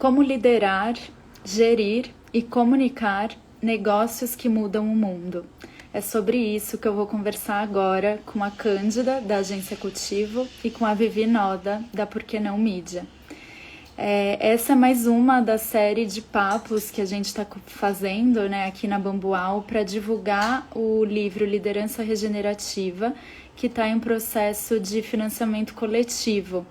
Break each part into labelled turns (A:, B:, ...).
A: Como liderar, gerir e comunicar negócios que mudam o mundo. É sobre isso que eu vou conversar agora com a Cândida, da Agência Cultivo, e com a Vivi Noda, da Por Que Não Mídia. Essa é mais uma da série de papos que a gente está fazendo, né, aqui na Bambual para divulgar o livro Liderança Regenerativa, que está em processo de financiamento coletivo.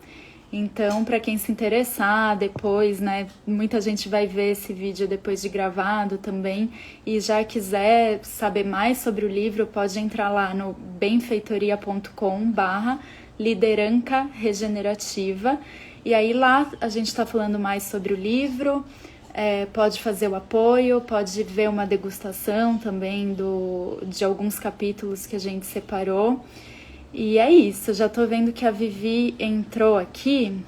A: Então, para quem se interessar depois, né, muita gente vai ver esse vídeo depois de gravado também, e já quiser saber mais sobre o livro, pode entrar lá no benfeitoria.com/lideranca regenerativa. E aí lá a gente está falando mais sobre o livro, pode fazer o apoio, pode ver uma degustação também de alguns capítulos que a gente separou. E é isso, já tô vendo que a Vivi entrou aqui,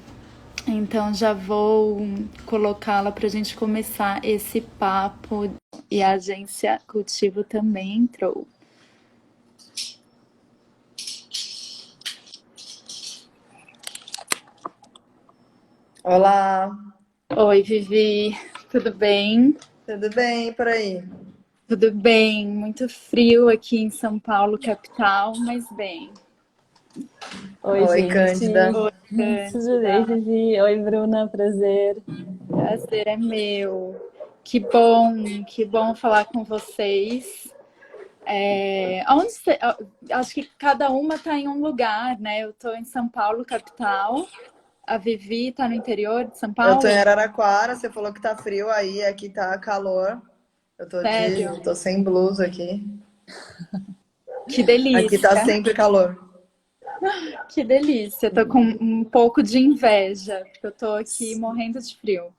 A: então já vou colocá-la para a gente começar esse papo. E a Agência Cultivo também entrou.
B: Olá,
A: Oi, Vivi, tudo bem?
B: tudo bem por aí?
A: Tudo bem, muito frio aqui em São Paulo, capital, mas bem.
C: Oi,
B: Oi,
C: gente.
B: Cândida.
A: Oi,
C: Tudo bem,
A: Cândida.
C: Vivi? Oi, Bruna, prazer.
A: Prazer é meu. Que bom falar com vocês. Acho que cada uma está em um lugar, né? Eu estou em São Paulo, capital. A Vivi está no interior de São
B: Eu tô em
A: Paulo?
B: Araraquara, você falou que tá frio aí, aqui tá calor.
A: Sério?
B: Tô sem blusa aqui.
A: Que
B: Aqui tá
A: delícia,
B: sempre calor.
A: que delícia. Tô com um pouco de inveja, porque eu tô aqui morrendo de frio.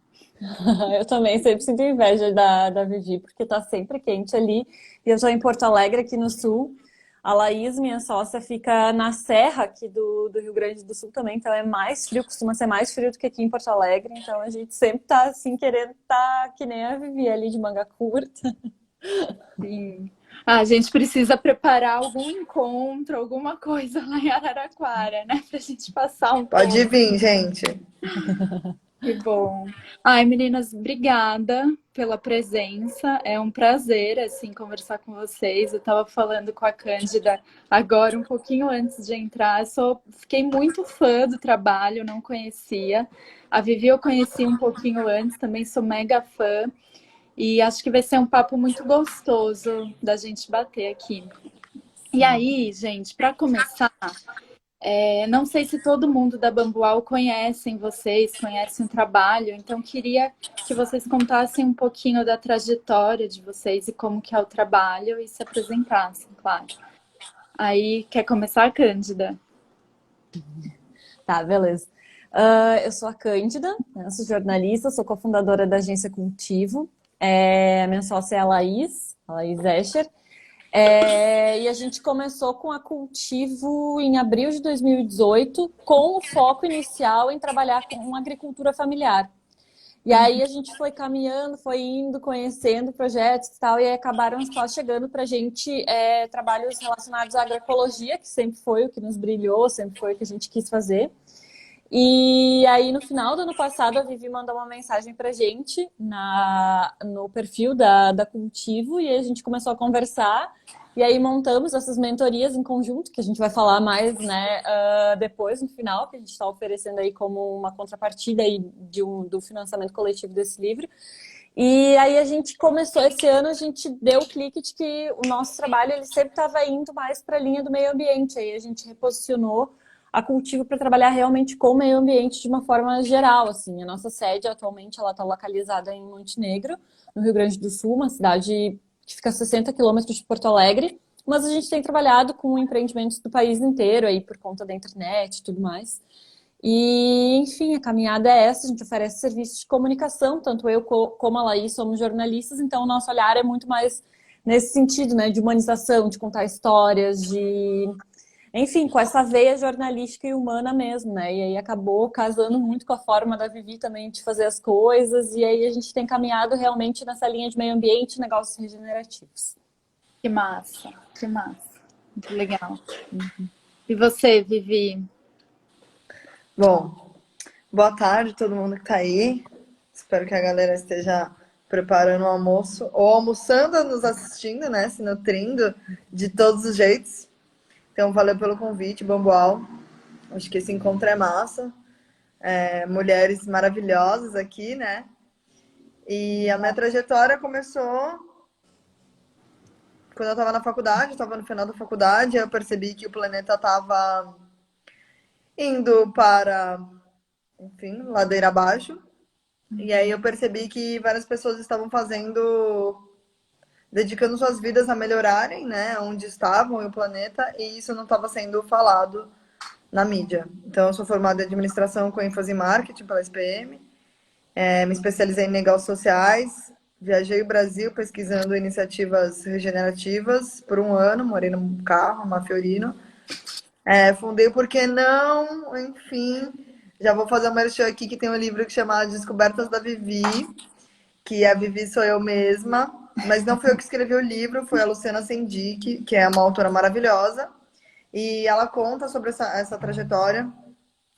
C: Eu também sempre sinto inveja da Vivi, porque tá sempre quente ali. E eu tô em Porto Alegre, aqui no sul. A Laís, minha sócia, fica na serra aqui do Rio Grande do Sul também, então é mais frio, costuma ser mais frio do que aqui em Porto Alegre. Então a gente sempre tá assim, querendo tá que nem a Vivi ali de manga curta.
A: Sim. Ah, a gente precisa preparar algum encontro, alguma coisa lá em Araraquara, né? Pra gente passar um
B: Pode
A: pouco.
B: vir, gente.
A: Que bom. Ai, meninas, obrigada pela presença. É um prazer, assim, conversar com vocês. Eu estava falando com a Cândida agora, um pouquinho antes de entrar. Fiquei muito fã do trabalho, não conhecia. A Vivi eu conheci um pouquinho antes, também sou mega fã. E acho que vai ser um papo muito gostoso da gente bater aqui. E aí, gente, para começar, não sei se todo mundo da Bambual conhecem vocês, conhecem o trabalho, então queria que vocês contassem um pouquinho da trajetória de vocês e como que é o trabalho e se apresentassem, claro. Aí, quer começar, Cândida?
C: Tá, beleza. Eu sou a Cândida, né? Eu sou jornalista, sou cofundadora da Agência Cultivo. A minha sócia é a Laís Escher. E a gente começou com a Cultivo em abril de 2018, com o foco inicial em trabalhar com agricultura familiar. E aí a gente foi caminhando, foi indo, conhecendo projetos e tal, e aí acabaram só chegando para a gente trabalhos relacionados à agroecologia, que sempre foi o que nos brilhou, sempre foi o que a gente quis fazer. E aí, no final do ano passado, a Vivi mandou uma mensagem pra gente no perfil da Cultivo e a gente começou a conversar. E aí montamos essas mentorias em conjunto, que a gente vai falar mais, né, depois, no final, que a gente está oferecendo aí como uma contrapartida aí do financiamento coletivo desse livro. E aí a gente começou esse ano, a gente deu o clique de que o nosso trabalho ele sempre estava indo mais para a linha do meio ambiente. Aí a gente reposicionou a Cultivo para trabalhar realmente com o meio ambiente de uma forma geral, assim. A nossa sede atualmente ela está localizada em Montenegro, no Rio Grande do Sul, uma cidade que fica a 60 quilômetros de Porto Alegre, mas a gente tem trabalhado com empreendimentos do país inteiro aí por conta da internet e tudo mais. E, enfim, a caminhada é essa, a gente oferece serviços de comunicação, tanto eu como a Laís somos jornalistas, então o nosso olhar é muito mais nesse sentido, né, de humanização, de contar histórias, enfim, com essa veia jornalística e humana mesmo, né? E aí acabou casando muito com a forma da Vivi também de fazer as coisas, e aí a gente tem caminhado realmente nessa linha de meio ambiente e negócios regenerativos.
A: Que massa, que massa. Muito legal. E você, Vivi?
B: Bom, boa tarde a todo mundo que tá aí. Espero que a galera esteja preparando o almoço ou almoçando, nos assistindo, né? Se nutrindo de todos os jeitos. Então, valeu pelo convite, Bamboal. Acho que esse encontro é massa. Mulheres maravilhosas aqui, né? E a minha trajetória começou quando eu estava na faculdade, eu estava no final da faculdade, eu percebi que o planeta estava indo para, enfim, ladeira abaixo. E aí eu percebi que várias pessoas estavam dedicando suas vidas a melhorarem, né, onde estavam e o planeta, e isso não estava sendo falado na mídia. Então, eu sou formada em administração com ênfase em marketing pela SPM, me especializei em negócios sociais, viajei o Brasil pesquisando iniciativas regenerativas por um ano, morei num carro, uma Fiorino, fundei o Porquê Não, enfim, já vou fazer uma merchan aqui que tem um livro que chama Descobertas da Vivi, que a Vivi sou eu mesma, mas não fui eu que escrevi o livro, foi a Luciana Sendic, que é uma autora maravilhosa, e ela conta sobre essa trajetória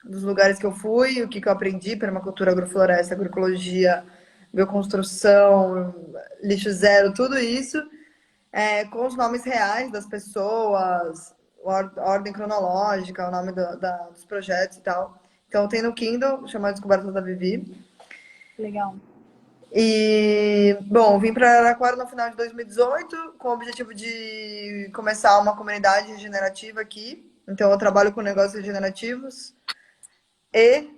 B: dos lugares que eu fui, o que eu aprendi, permacultura, agrofloresta, agroecologia, bioconstrução, lixo zero, tudo isso, com os nomes reais das pessoas, a ordem cronológica, o nome dos projetos e tal. Então tem no Kindle, chamado Descoberta da Vivi.
A: Legal.
B: E, bom, vim para Araraquara no final de 2018 com o objetivo de começar uma comunidade regenerativa aqui. Então, eu trabalho com negócios regenerativos e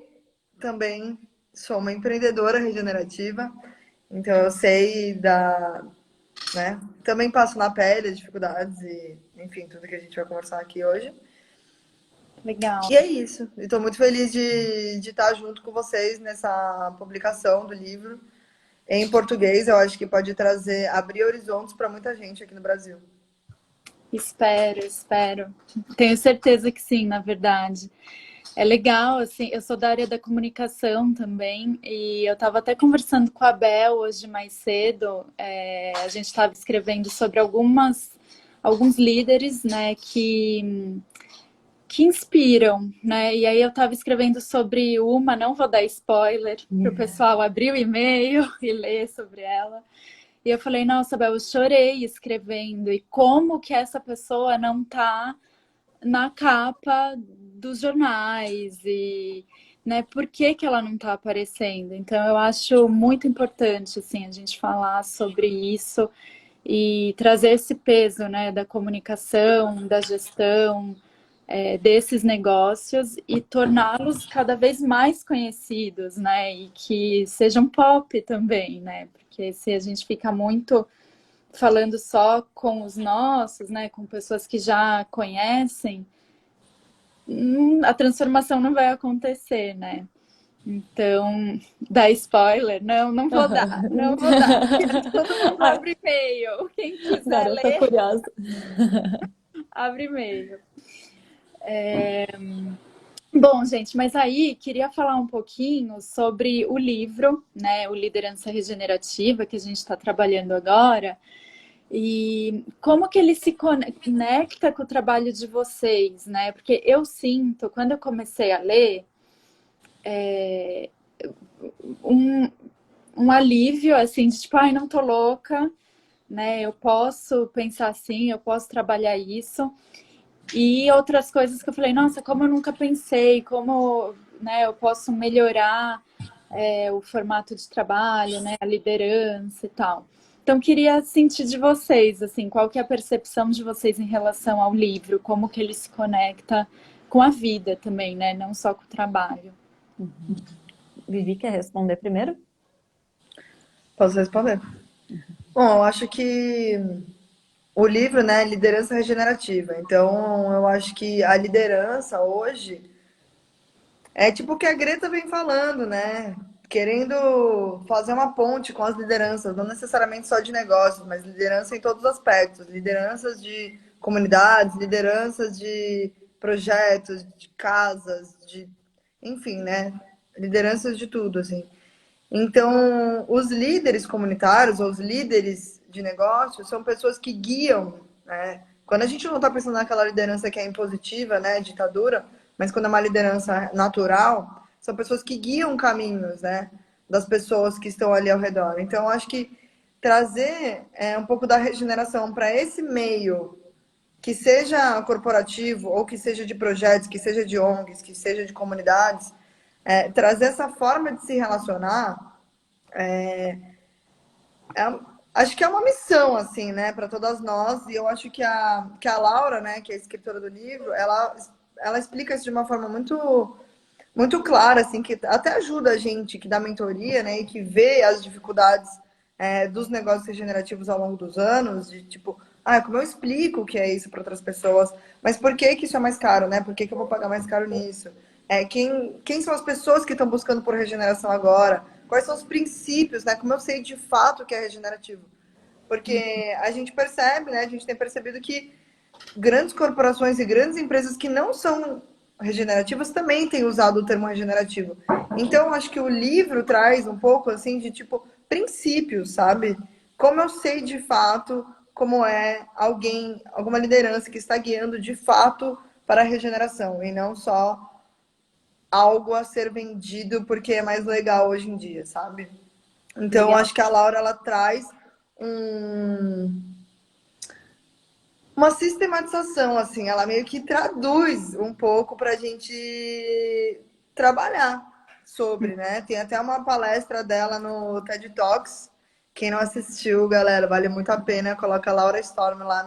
B: também sou uma empreendedora regenerativa. Então, eu sei né? Também passo na pele as dificuldades e, enfim, tudo que a gente vai conversar aqui hoje.
A: Legal.
B: E é isso. Estou muito feliz de estar junto com vocês nessa publicação do livro. Em português, eu acho que pode abrir horizontes para muita gente aqui no Brasil.
A: Espero. Tenho certeza que sim, na verdade. É legal, assim, eu sou da área da comunicação também, e eu estava até conversando com a Bel hoje mais cedo, a gente estava escrevendo sobre alguns líderes, né, que inspiram, né? E aí eu estava escrevendo sobre uma, não vou dar spoiler para o pessoal abrir o e-mail e ler sobre ela. E eu falei, nossa, Bel, eu chorei escrevendo. E como que essa pessoa não está na capa dos jornais? E, né, por que que ela não está aparecendo? Então, eu acho muito importante, assim, a gente falar sobre isso e trazer esse peso, né, da comunicação, da gestão, desses negócios e torná-los cada vez mais conhecidos, né? E que sejam pop também, né? Porque se a gente fica muito falando só com os nossos, né? Com pessoas que já conhecem, a transformação não vai acontecer, né? Então, dá spoiler? Não vou dar. Todo mundo abre e-mail. Quem quiser
C: Garota
A: ler,
C: curiosa.
A: abre e-mail. Bom, gente, mas aí queria falar um pouquinho sobre o livro, né, o Liderança Regenerativa, que a gente está trabalhando agora, e como que ele se conecta com o trabalho de vocês, né? Porque eu sinto, quando eu comecei a ler, um alívio, assim, de tipo, ai, não tô louca, né? Eu posso pensar assim, eu posso trabalhar isso. E outras coisas que eu falei, nossa, como eu nunca pensei, como, né, eu posso melhorar o formato de trabalho, né, a liderança e tal. Então, queria sentir de vocês, assim, qual que é a percepção de vocês em relação ao livro, como que ele se conecta com a vida também, né, não só com o trabalho.
C: Vivi, quer responder primeiro?
B: Posso responder? Bom, eu acho que o livro, né, Liderança Regenerativa. Então, eu acho que a liderança hoje é tipo o que a Greta vem falando, né? Querendo fazer uma ponte com as lideranças, não necessariamente só de negócios, mas liderança em todos os aspectos, lideranças de comunidades, lideranças de projetos, de casas, enfim, né? Lideranças de tudo, assim. Então, os líderes comunitários ou os líderes de negócios são pessoas que guiam, né? Quando a gente não está pensando naquela liderança que é impositiva, né, ditadura, mas quando é uma liderança natural, são pessoas que guiam caminhos, né? das pessoas que estão ali ao redor. Então, eu acho que trazer um pouco da regeneração para esse meio, que seja corporativo, ou que seja de projetos, que seja de ONGs, que seja de comunidades, trazer essa forma de se relacionar, acho que é uma missão, assim, né, para todas nós. E eu acho que a Laura, né, que é a escritora do livro, ela explica isso de uma forma muito clara, assim, que até ajuda a gente que dá mentoria, né, e que vê as dificuldades dos negócios regenerativos ao longo dos anos, de tipo, como eu explico o que é isso para outras pessoas, mas por que que isso é mais caro, né? Por que que eu vou pagar mais caro nisso? Quem são as pessoas que estão buscando por regeneração agora? Quais são os princípios, né? Como eu sei de fato o que é regenerativo? Porque a gente percebe, né? A gente tem percebido que grandes corporações e grandes empresas que não são regenerativas também têm usado o termo regenerativo. Então, acho que o livro traz um pouco, assim, de, tipo, princípios, sabe? Como eu sei, de fato, como é alguma liderança que está guiando, de fato, para a regeneração, e não só algo a ser vendido porque é mais legal hoje em dia, sabe? Então,
C: Legal.
B: acho que a Laura, ela traz um, uma sistematização, assim, ela meio que traduz um pouco para a gente trabalhar sobre, né? Tem até uma palestra dela no TED Talks. Quem não assistiu, galera, vale muito a pena. Coloca a Laura Storm lá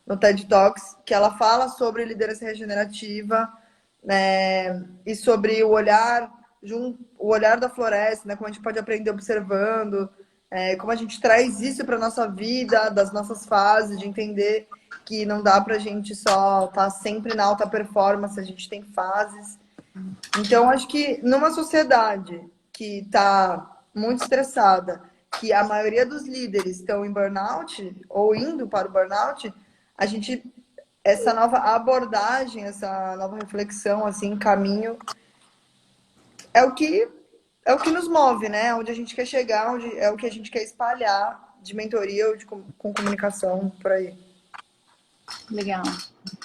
B: no TED Talks, que ela fala sobre liderança regenerativa, né? E sobre o olhar da floresta, né? Como a gente pode aprender observando, como a gente traz isso para nossa vida, das nossas fases, de entender que não dá para a gente só estar sempre na alta performance, a gente tem fases. Então, acho que numa sociedade que está muito estressada, que a maioria dos líderes estão em burnout ou indo para o burnout, a gente essa nova abordagem, essa nova reflexão, assim, caminho, é o que é o que nos move, né? Onde a gente quer chegar, onde é o que a gente quer espalhar de mentoria ou com comunicação por aí.
A: Legal.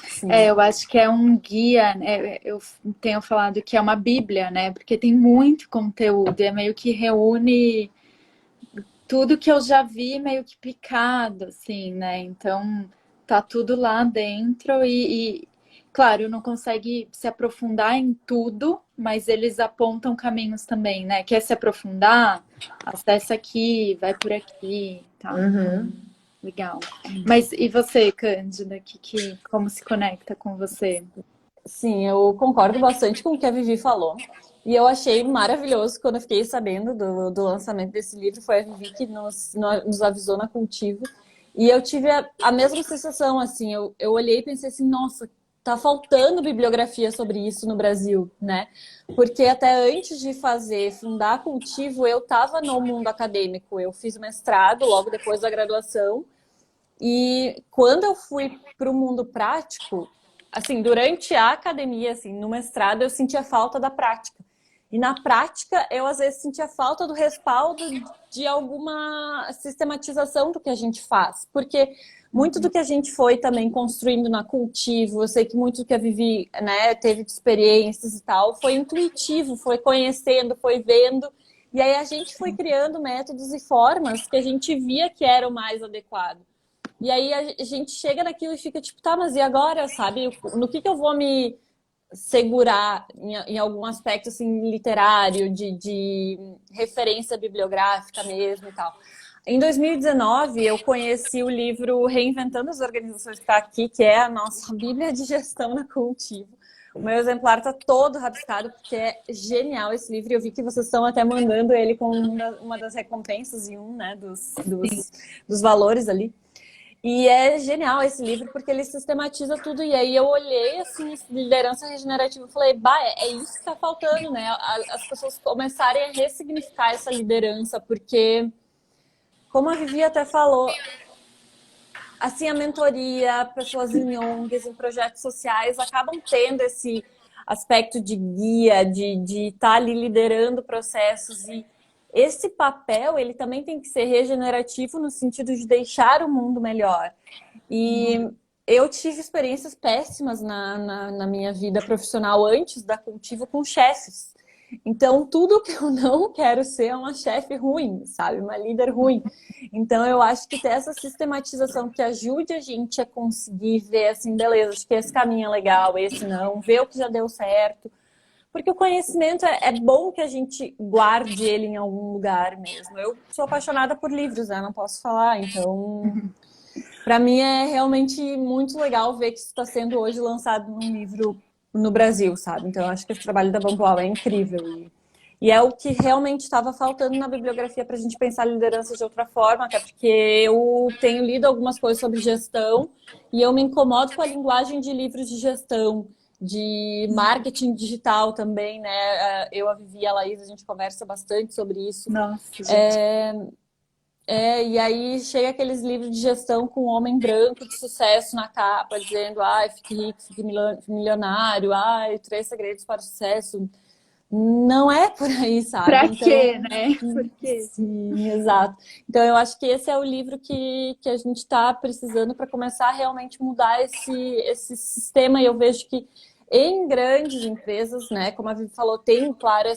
C: Sim.
A: Eu acho que é um guia, né? Eu tenho falado que é uma bíblia, né? Porque tem muito conteúdo, é meio que reúne tudo que eu já vi meio que picado, assim, né? Então tá tudo lá dentro claro, não consegue se aprofundar em tudo, mas eles apontam caminhos também, né? Quer se aprofundar? Acessa aqui, vai por aqui, tá?
B: Uhum.
A: Legal. Mas e você, Cândida, como se conecta com você?
C: Sim, eu concordo bastante com o que a Vivi falou. E eu achei maravilhoso quando eu fiquei sabendo do lançamento desse livro. Foi a Vivi que nos avisou na Cultivo. E eu tive a mesma sensação, assim. Eu olhei e pensei assim, nossa, tá faltando bibliografia sobre isso no Brasil, né? Porque até antes de fundar a Cultivo, eu estava no mundo acadêmico. Eu fiz o mestrado logo depois da graduação. E quando eu fui para o mundo prático, assim, durante a academia, assim, no mestrado, eu sentia falta da prática. E na prática, eu às vezes sentia falta do respaldo de alguma sistematização do que a gente faz. Porque muito do que a gente foi também construindo na Cultivo, eu sei que muito do que a Vivi, né, teve de experiências e tal, foi intuitivo, foi conhecendo, foi vendo. E aí a gente foi criando métodos e formas que a gente via que eram mais adequados. E aí a gente chega naquilo e fica tipo, tá, mas e agora, sabe? No que eu vou me segurar em algum aspecto assim, literário, de referência bibliográfica mesmo e tal. Em 2019, eu conheci o livro Reinventando as Organizações, que está aqui, que é a nossa Bíblia de Gestão na Cultivo. O meu exemplar está todo rabiscado, porque é genial esse livro. Eu vi que vocês estão até mandando ele com uma das recompensas e né, dos valores ali. E é genial esse livro porque ele sistematiza tudo. E aí eu olhei assim, liderança regenerativa e falei, bah, é isso que está faltando, né? As pessoas começarem a ressignificar essa liderança, porque, como a Vivi até falou, assim, a mentoria, pessoas em ONGs, em projetos sociais, acabam tendo esse aspecto de guia, de estar ali liderando processos. E esse papel, ele também tem que ser regenerativo no sentido de deixar o mundo melhor. E eu tive experiências péssimas na minha vida profissional antes da Cultivo com chefes. Então, tudo que eu não quero ser é uma chefe ruim, sabe? Uma líder ruim. Então, eu acho que ter essa sistematização que ajude a gente a conseguir ver, assim, beleza, acho que esse caminho é legal, esse não, ver o que já deu certo. Porque o conhecimento é bom que a gente guarde ele em algum lugar mesmo. Eu sou apaixonada por livros, né? Não posso falar, então... Para mim é realmente muito legal ver que isso está sendo hoje lançado num livro no Brasil, sabe? Então eu acho que esse trabalho da Bambual é incrível. E é o que realmente estava faltando na bibliografia para a gente pensar a liderança de outra forma, até porque eu tenho lido algumas coisas sobre gestão e eu me incomodo com a linguagem de livros de gestão, de marketing digital também, né? Eu, a Vivi e a Laís, a gente conversa bastante sobre isso.
A: Nossa, gente.
C: E aí chega aqueles livros de gestão com um homem branco de sucesso na capa, dizendo, ai, fique rico, fique milionário, ai, 3 segredos para o sucesso. Não é por aí, sabe?
A: Pra
C: Então,
A: quê, né? Por quê?
C: sim, exato. Então, eu acho que esse é o livro que a gente está precisando para começar a realmente mudar esse sistema. E eu vejo que em grandes empresas, né, como a Vivi falou, tem, claro,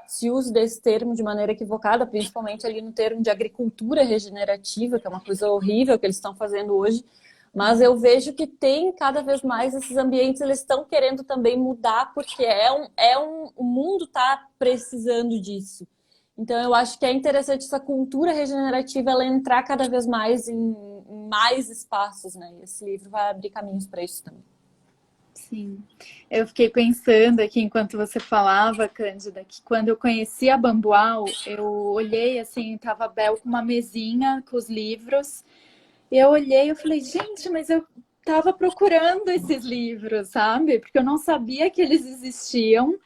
C: esse uso desse termo de maneira equivocada, principalmente ali no termo de agricultura regenerativa, que é uma coisa horrível que eles estão fazendo hoje. Mas eu vejo que tem cada vez mais esses ambientes, eles estão querendo também mudar, porque o mundo está precisando disso. Então eu acho que é interessante essa cultura regenerativa ela entrar cada vez mais em mais espaços, né? E esse livro vai abrir caminhos para isso também.
A: Sim. Eu fiquei pensando aqui enquanto você falava, Cândida, que quando eu conheci a Bambual, eu olhei assim, tava a Bel com uma mesinha com os livros. E eu olhei e falei, gente, mas eu tava procurando esses livros, sabe? Porque eu não sabia que eles existiam,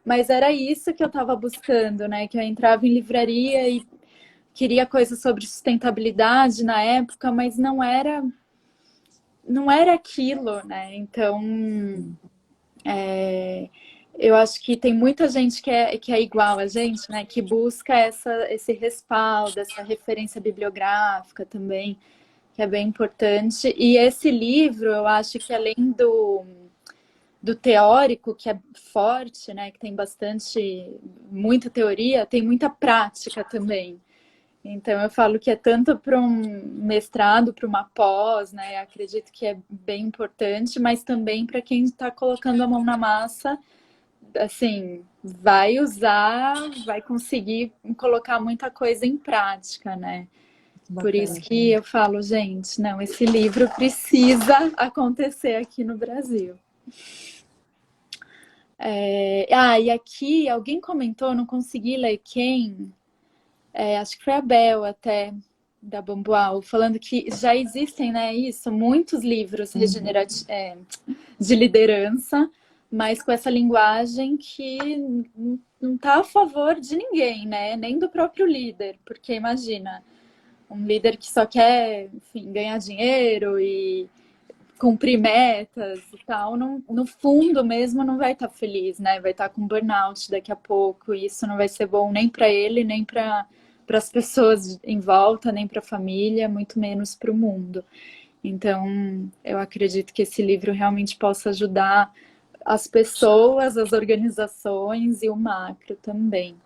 A: mas era isso que eu tava buscando, né? Que eu entrava em livraria e queria coisas sobre sustentabilidade na época, mas não era aquilo, né? Então, eu acho que tem muita gente que é igual a gente, né? Que busca esse respaldo, essa referência bibliográfica também, que é bem importante. E esse livro, eu acho que além do teórico, que é forte, né, que tem muita teoria, tem muita prática também. Então, eu falo que é tanto para um mestrado, para uma pós, né, acredito que é bem importante, mas também para quem está colocando a mão na massa, assim, vai usar, vai conseguir colocar muita coisa em prática, né? Por isso
C: Bacana.
A: que eu falo, gente, não, esse livro precisa acontecer aqui no Brasil. E aqui alguém comentou, não consegui ler quem, acho que foi a Bel até, da Bambual, falando que já existem, né, muitos livros de liderança, mas com essa linguagem que não está a favor de ninguém, né, nem do próprio líder, porque imagina, um líder que só quer, enfim, ganhar dinheiro e cumprir metas e tal, no fundo mesmo não vai estar feliz, né? Vai estar com burnout daqui a pouco, e isso não vai ser bom nem para ele, nem para as pessoas em volta, nem para a família, muito menos para o mundo. Então, eu acredito que esse livro realmente possa ajudar as pessoas, as organizações e o macro também.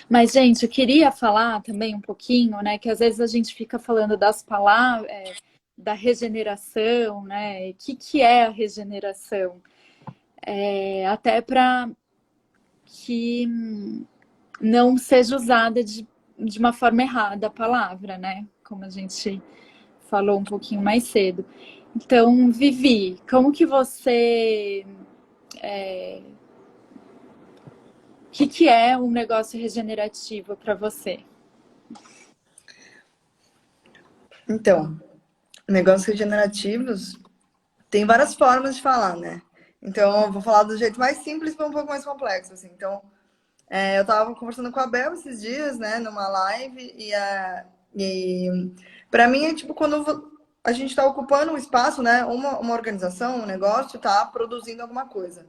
A: Mas, gente, eu queria falar também um pouquinho, né, que às vezes a gente fica falando das palavras, da regeneração, né? O que é a regeneração? Até para que não seja usada de uma forma errada a palavra, né? Como a gente falou um pouquinho mais cedo. Então, Vivi, como que você... O que é um negócio regenerativo para você?
B: Então, negócios regenerativos tem várias formas de falar, né? Então, eu vou falar do jeito mais simples para um pouco mais complexo, assim. Então, eu tava conversando com a Bel esses dias, né, numa live, e para mim é tipo quando a gente está ocupando um espaço, né, uma organização, um negócio, tá produzindo alguma coisa.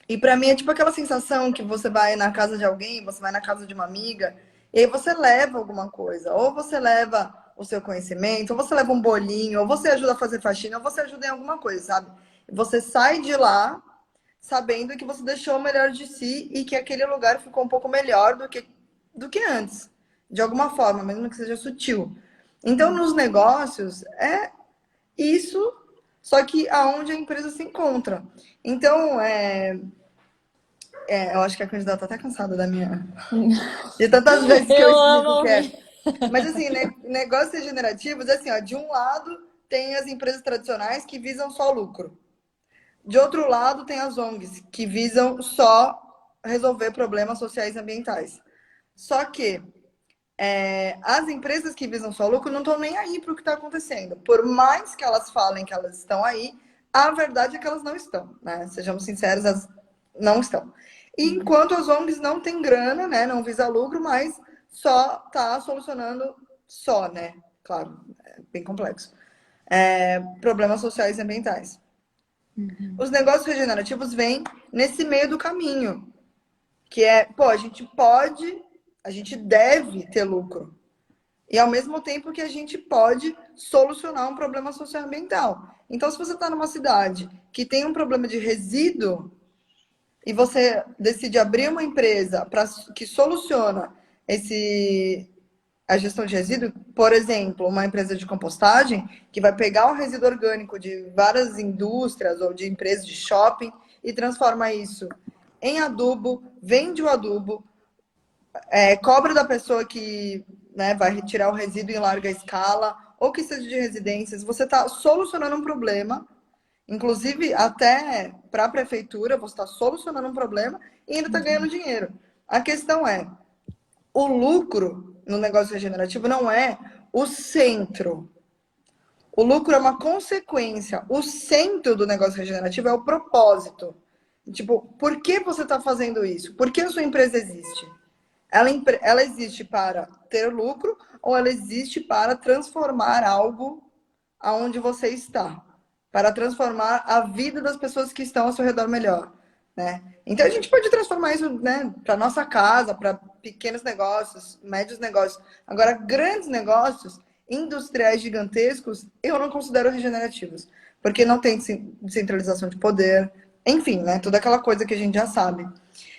B: E para mim é tipo aquela sensação que você vai na casa de alguém, você vai na casa de uma amiga, e aí você leva alguma coisa. Ou você leva o seu conhecimento, ou você leva um bolinho, ou você ajuda a fazer faxina, ou você ajuda em alguma coisa, sabe? Você sai de lá sabendo que você deixou o melhor de si e que aquele lugar ficou um pouco melhor do que antes, de alguma forma, mesmo que seja sutil. Então, nos negócios, é isso, só que aonde a empresa se encontra. Então, eu acho que a candidata tá até cansada da minha... De tantas vezes que eu
C: Eu amo
B: explico o que é.
C: ouvir.
B: Mas, assim, negócios regenerativos, assim, ó, de um lado tem as empresas tradicionais que visam só lucro. De outro lado, tem as ONGs, que visam só resolver problemas sociais e ambientais. Só que as empresas que visam só lucro não estão nem aí para o que está acontecendo. Por mais que elas falem que elas estão aí, a verdade é que elas não estão, né? Sejamos sinceros, elas não estão. E enquanto as ONGs não têm grana, né? Não visa lucro, mas só está solucionando só, né? Claro, é bem complexo. Problemas sociais e ambientais. Os negócios regenerativos vêm nesse meio do caminho, que é, pô, a gente deve ter lucro. E ao mesmo tempo que a gente pode solucionar um problema socioambiental. Então, se você está numa cidade que tem um problema de resíduo e você decide abrir uma empresa que soluciona a gestão de resíduo, por exemplo, uma empresa de compostagem que vai pegar o resíduo orgânico de várias indústrias ou de empresas de shopping e transforma isso em adubo, vende o adubo, cobra da pessoa que, né, vai retirar o resíduo em larga escala, ou que seja de residências, você está solucionando um problema, inclusive até para a prefeitura, você está solucionando um problema e ainda está ganhando dinheiro. A questão é, o lucro no negócio regenerativo não é o centro. O lucro é uma consequência. O centro do negócio regenerativo é o propósito. Tipo, por que você está fazendo isso? Por que a sua empresa existe? Ela existe para ter lucro ou ela existe para transformar algo aonde você está? Para transformar a vida das pessoas que estão ao seu redor melhor, né? Então a gente pode transformar isso, né, para nossa casa, para pequenos negócios, médios negócios. Agora, grandes negócios, industriais gigantescos, eu não considero regenerativos, porque não tem descentralização de poder, enfim, né, toda aquela coisa que a gente já sabe.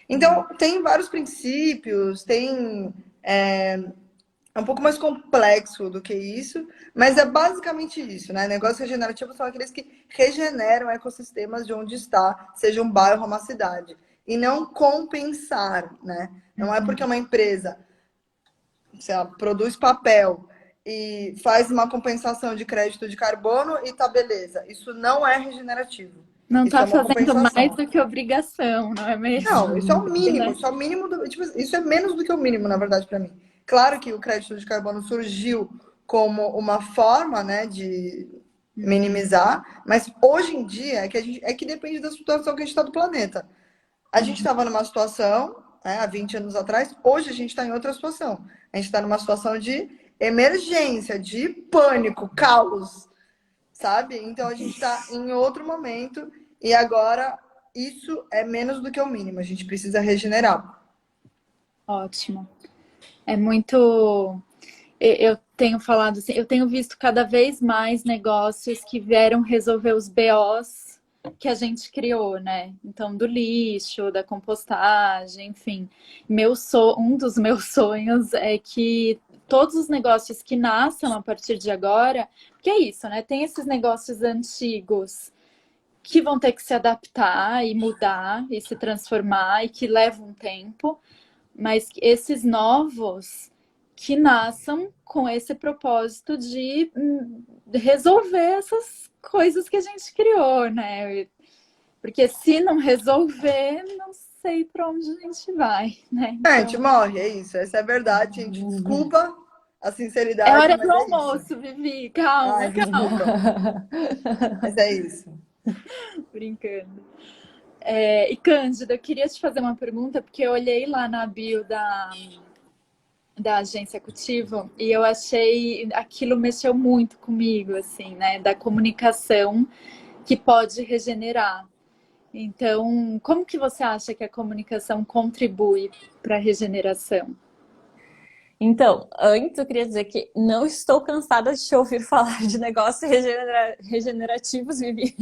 B: Então, tem vários princípios, é um pouco mais complexo do que isso, mas é basicamente isso, né? Negócios regenerativos são aqueles que regeneram ecossistemas de onde está, seja um bairro ou uma cidade, e não compensar, né? Não é porque uma empresa, sei lá, produz papel e faz uma compensação de crédito de carbono e tá beleza. Isso não é regenerativo.
A: Não
B: Isso é
A: está
B: uma
A: fazendo mais
B: compensação.
A: do que obrigação, não é mesmo?
B: Não, isso é o mínimo,
A: Né?
B: isso é o mínimo tipo, isso é menos do que o mínimo, na verdade, para mim. Claro que o crédito de carbono surgiu como uma forma, né, de minimizar, mas hoje em dia é que depende da situação que a gente está do planeta. A gente estava numa situação, né, há 20 anos atrás, hoje a gente está em outra situação. A gente está numa situação de emergência, de pânico, caos, sabe? Então a gente está em outro momento e agora isso é menos do que o mínimo. A gente precisa regenerar.
A: Ótimo. É muito. Eu tenho falado assim, eu tenho visto cada vez mais negócios que vieram resolver os BOs que a gente criou, né? Então, do lixo, da compostagem, enfim. Um dos meus sonhos é que todos os negócios que nasçam a partir de agora, porque é isso, né? Tem esses negócios antigos que vão ter que se adaptar e mudar e se transformar e que levam um tempo, mas esses novos que nasçam com esse propósito de resolver essas coisas que a gente criou, né? Porque se não resolver, não sei para onde a gente vai, né?
B: A gente
A: Então,
B: morre, é isso. Essa é a verdade, gente. Desculpa a
A: é
B: sinceridade,
A: hora do
B: mas é isso.
A: almoço, Vivi. Calma,
B: Ai, desculpa.
A: calma.
B: Mas é isso.
A: Brincando. E Cândida, eu queria te fazer uma pergunta, porque eu olhei lá na bio da agência Cultivo e eu achei aquilo mexeu muito comigo, assim, né? Da comunicação que pode regenerar. Então, como que você acha que a comunicação contribui para a regeneração?
C: Então, antes eu queria dizer que não estou cansada de te ouvir falar de negócios regenerativos, Vivi,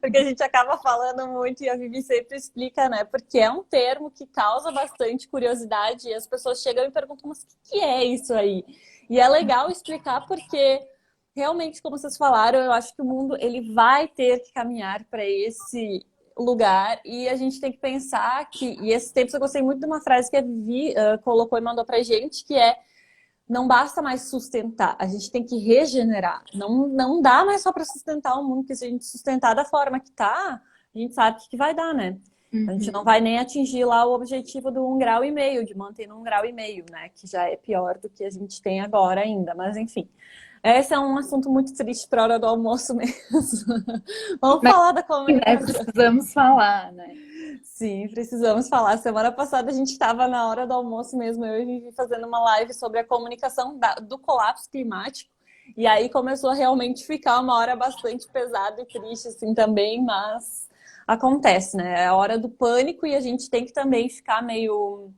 C: porque a gente acaba falando muito e a Vivi sempre explica, né? Porque é um termo que causa bastante curiosidade e as pessoas chegam e perguntam, mas o que é isso aí? E é legal explicar porque realmente, como vocês falaram, eu acho que o mundo ele vai ter que caminhar para esse lugar e a gente tem que pensar que, e esses tempos eu gostei muito de uma frase que a Vivi colocou e mandou pra gente, que é não basta mais sustentar, a gente tem que regenerar. Não dá mais só para sustentar o mundo, porque se a gente sustentar da forma que tá, a gente sabe o que vai dar, né? A gente não vai nem atingir lá o objetivo do 1,5 graus, de manter no 1,5 graus, né? Que já é pior do que a gente tem agora ainda, mas enfim. Esse é um assunto muito triste para a hora do almoço mesmo. Vamos
A: Mas,
C: falar da
A: né,
C: comunicação.
A: precisamos falar, né?
C: Sim, precisamos falar. Semana passada a gente estava na hora do almoço mesmo, eu e Vivi fazendo uma live sobre a comunicação do colapso climático. E aí começou a realmente ficar uma hora bastante pesada e triste assim também, mas acontece, né? É a hora do pânico e a gente tem que também ficar meio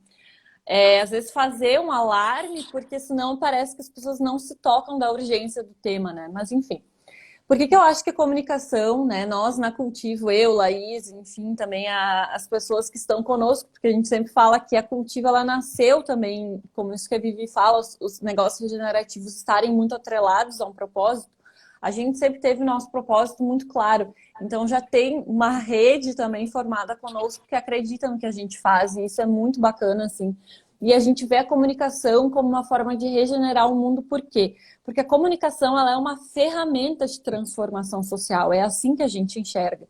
C: às vezes fazer um alarme, porque senão parece que as pessoas não se tocam da urgência do tema, né? Mas enfim. Por que que eu acho que a comunicação, né? Nós na Cultivo, eu, Laís, enfim, também as pessoas que estão conosco, porque a gente sempre fala que a Cultivo, ela nasceu também, como isso que a Vivi fala, os negócios regenerativos estarem muito atrelados a um propósito. A gente sempre teve o nosso propósito muito claro. Então já tem uma rede também formada conosco que acredita no que a gente faz, e isso é muito bacana, assim. E a gente vê a comunicação como uma forma de regenerar o mundo, por quê? Porque a comunicação ela é uma ferramenta de transformação social, é assim que a gente enxerga.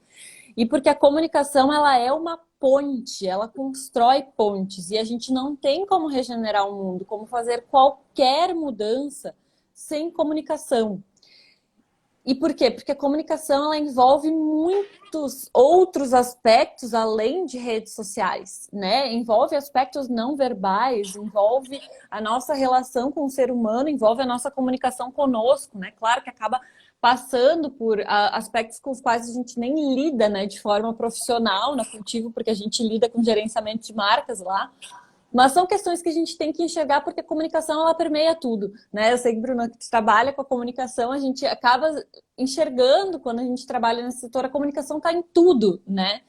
C: E porque a comunicação ela é uma ponte, ela constrói pontes, e a gente não tem como regenerar o mundo, como fazer qualquer mudança sem comunicação. E por quê? Porque a comunicação ela envolve muitos outros aspectos além de redes sociais, né? Envolve aspectos não verbais, envolve a nossa relação com o ser humano, envolve a nossa comunicação conosco, né? Claro que acaba passando por aspectos com os quais a gente nem lida, né, de forma profissional na Cultivo, porque a gente lida com gerenciamento de marcas lá. Mas são questões que a gente tem que enxergar porque a comunicação ela permeia tudo, né? Eu sei que, Bruna, que tu trabalha com a comunicação, a gente acaba enxergando quando a gente trabalha nesse setor, a comunicação está em tudo, né?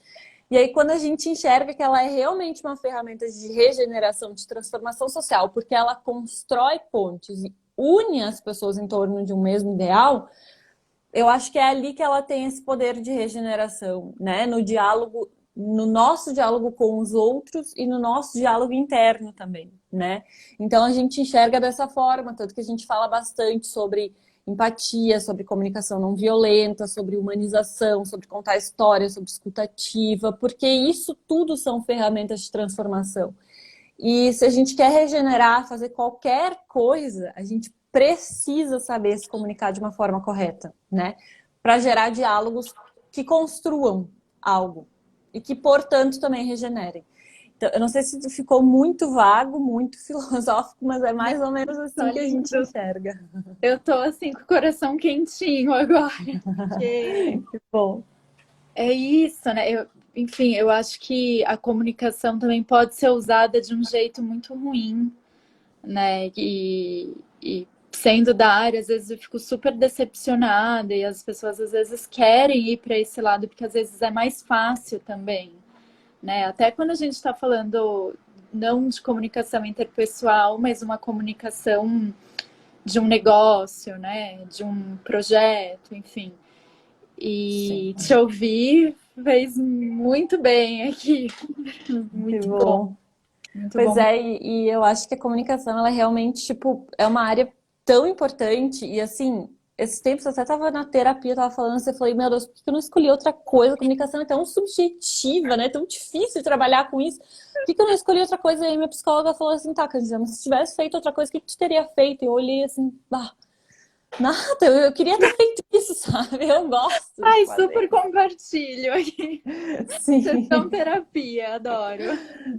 C: E aí quando a gente enxerga que ela é realmente uma ferramenta de regeneração, de transformação social, porque ela constrói pontes e une as pessoas em torno de um mesmo ideal, eu acho que é ali que ela tem esse poder de regeneração, né? No diálogo, no nosso diálogo com os outros e no nosso diálogo interno também, né? Então a gente enxerga dessa forma, tanto que a gente fala bastante sobre empatia, sobre comunicação não violenta, sobre humanização, sobre contar histórias, sobre escutativa, porque isso tudo são ferramentas de transformação. E se a gente quer regenerar, fazer qualquer coisa, a gente precisa saber se comunicar de uma forma correta, né? Para gerar diálogos que construam algo e que, portanto, também regenerem. Então, eu não sei se ficou muito vago, muito filosófico, mas é mais ou menos assim que a gente enxerga.
A: Eu tô assim com o coração quentinho agora. Porque
C: Que bom.
A: é isso, né? Enfim, eu acho que a comunicação também pode ser usada de um jeito muito ruim, né? E sendo da área, às vezes eu fico super decepcionada e as pessoas às vezes querem ir para esse lado porque às vezes é mais fácil também, né? Até quando a gente está falando não de comunicação interpessoal, mas uma comunicação de um negócio, né? De um projeto, enfim. E
C: Sim.
A: te ouvir fez muito bem aqui. Muito
C: Que
A: bom.
C: bom.
A: Muito
C: Pois
A: bom.
C: é, e eu acho que a comunicação, ela realmente, tipo, é uma área tão importante. E assim, esses tempos eu até tava na terapia, eu tava falando, você falou, meu Deus, por que eu não escolhi outra coisa? A comunicação é tão subjetiva, né? Tão difícil trabalhar com isso. Por que eu não escolhi outra coisa? E aí minha psicóloga falou assim, tá, Candida, mas se tivesse feito outra coisa, o que tu teria feito? E eu olhei assim, bah, nada, eu queria ter feito isso, sabe? Eu gosto de
A: Ai,
C: fazer
A: super
C: isso.
A: compartilho aqui. Sessão
C: Sim.
A: terapia, adoro.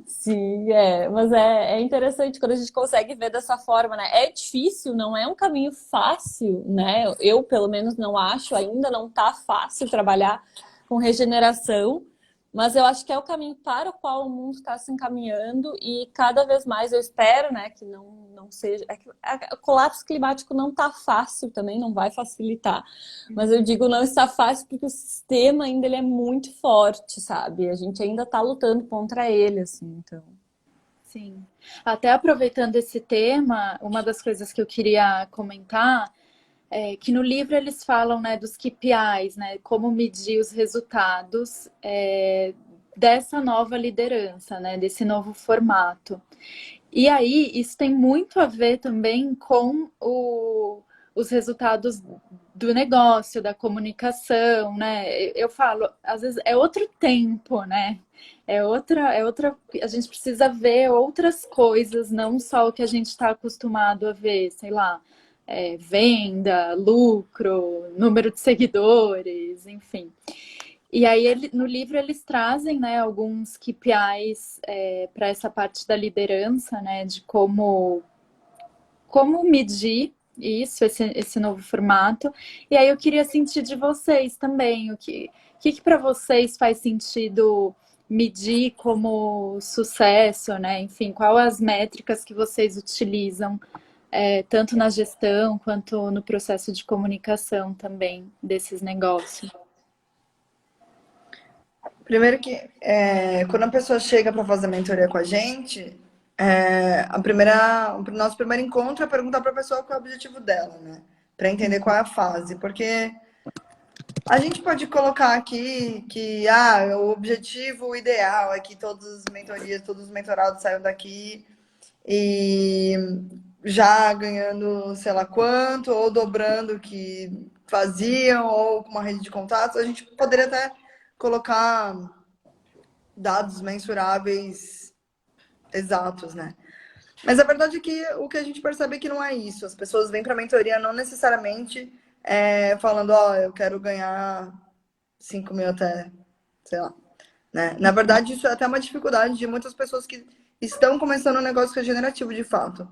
C: Sim, mas é interessante quando a gente consegue ver dessa forma, né? É difícil, não é um caminho fácil, né? Eu, pelo menos, não acho, ainda não tá fácil trabalhar com regeneração, mas eu acho que é o caminho para o qual o mundo está se encaminhando e cada vez mais eu espero, né, que não não seja... O colapso climático não está fácil também, não vai facilitar. Mas eu digo não está fácil porque o sistema ainda ele é muito forte, sabe? A gente ainda está lutando contra ele, assim, então...
A: Sim. Até aproveitando esse tema, uma das coisas que eu queria comentar é que no livro eles falam, né, dos KPIs, né, como medir os resultados dessa nova liderança, né, desse novo formato. E aí, isso tem muito a ver também com os resultados do negócio, da comunicação, né? Eu falo, às vezes é outro tempo, né? É outra. A gente precisa ver outras coisas, não só o que a gente está acostumado a ver, sei lá, venda, lucro, número de seguidores, enfim. E aí, no livro, eles trazem, né, alguns KPIs para essa parte da liderança, né, de como medir isso, esse novo formato. E aí eu queria sentir de vocês também, o que para vocês faz sentido medir como sucesso, né? Enfim, quais as métricas que vocês utilizam, tanto na gestão quanto no processo de comunicação também desses negócios.
B: Primeiro que quando a pessoa chega para fazer mentoria com a gente, o nosso primeiro encontro é perguntar para a pessoa qual é o objetivo dela, né? Para entender qual é a fase. Porque a gente pode colocar aqui que o objetivo ideal é que todas as mentorias, todos os mentorados saiam daqui e já ganhando sei lá quanto, ou dobrando o que faziam, ou com uma rede de contatos. A gente poderia até colocar dados mensuráveis exatos, né? Mas a verdade é que o que a gente percebe é que não é isso. As pessoas vêm para a mentoria não necessariamente falando, eu quero ganhar 5 mil até, sei lá. Né? Na verdade, isso é até uma dificuldade de muitas pessoas que estão começando um negócio regenerativo, de fato.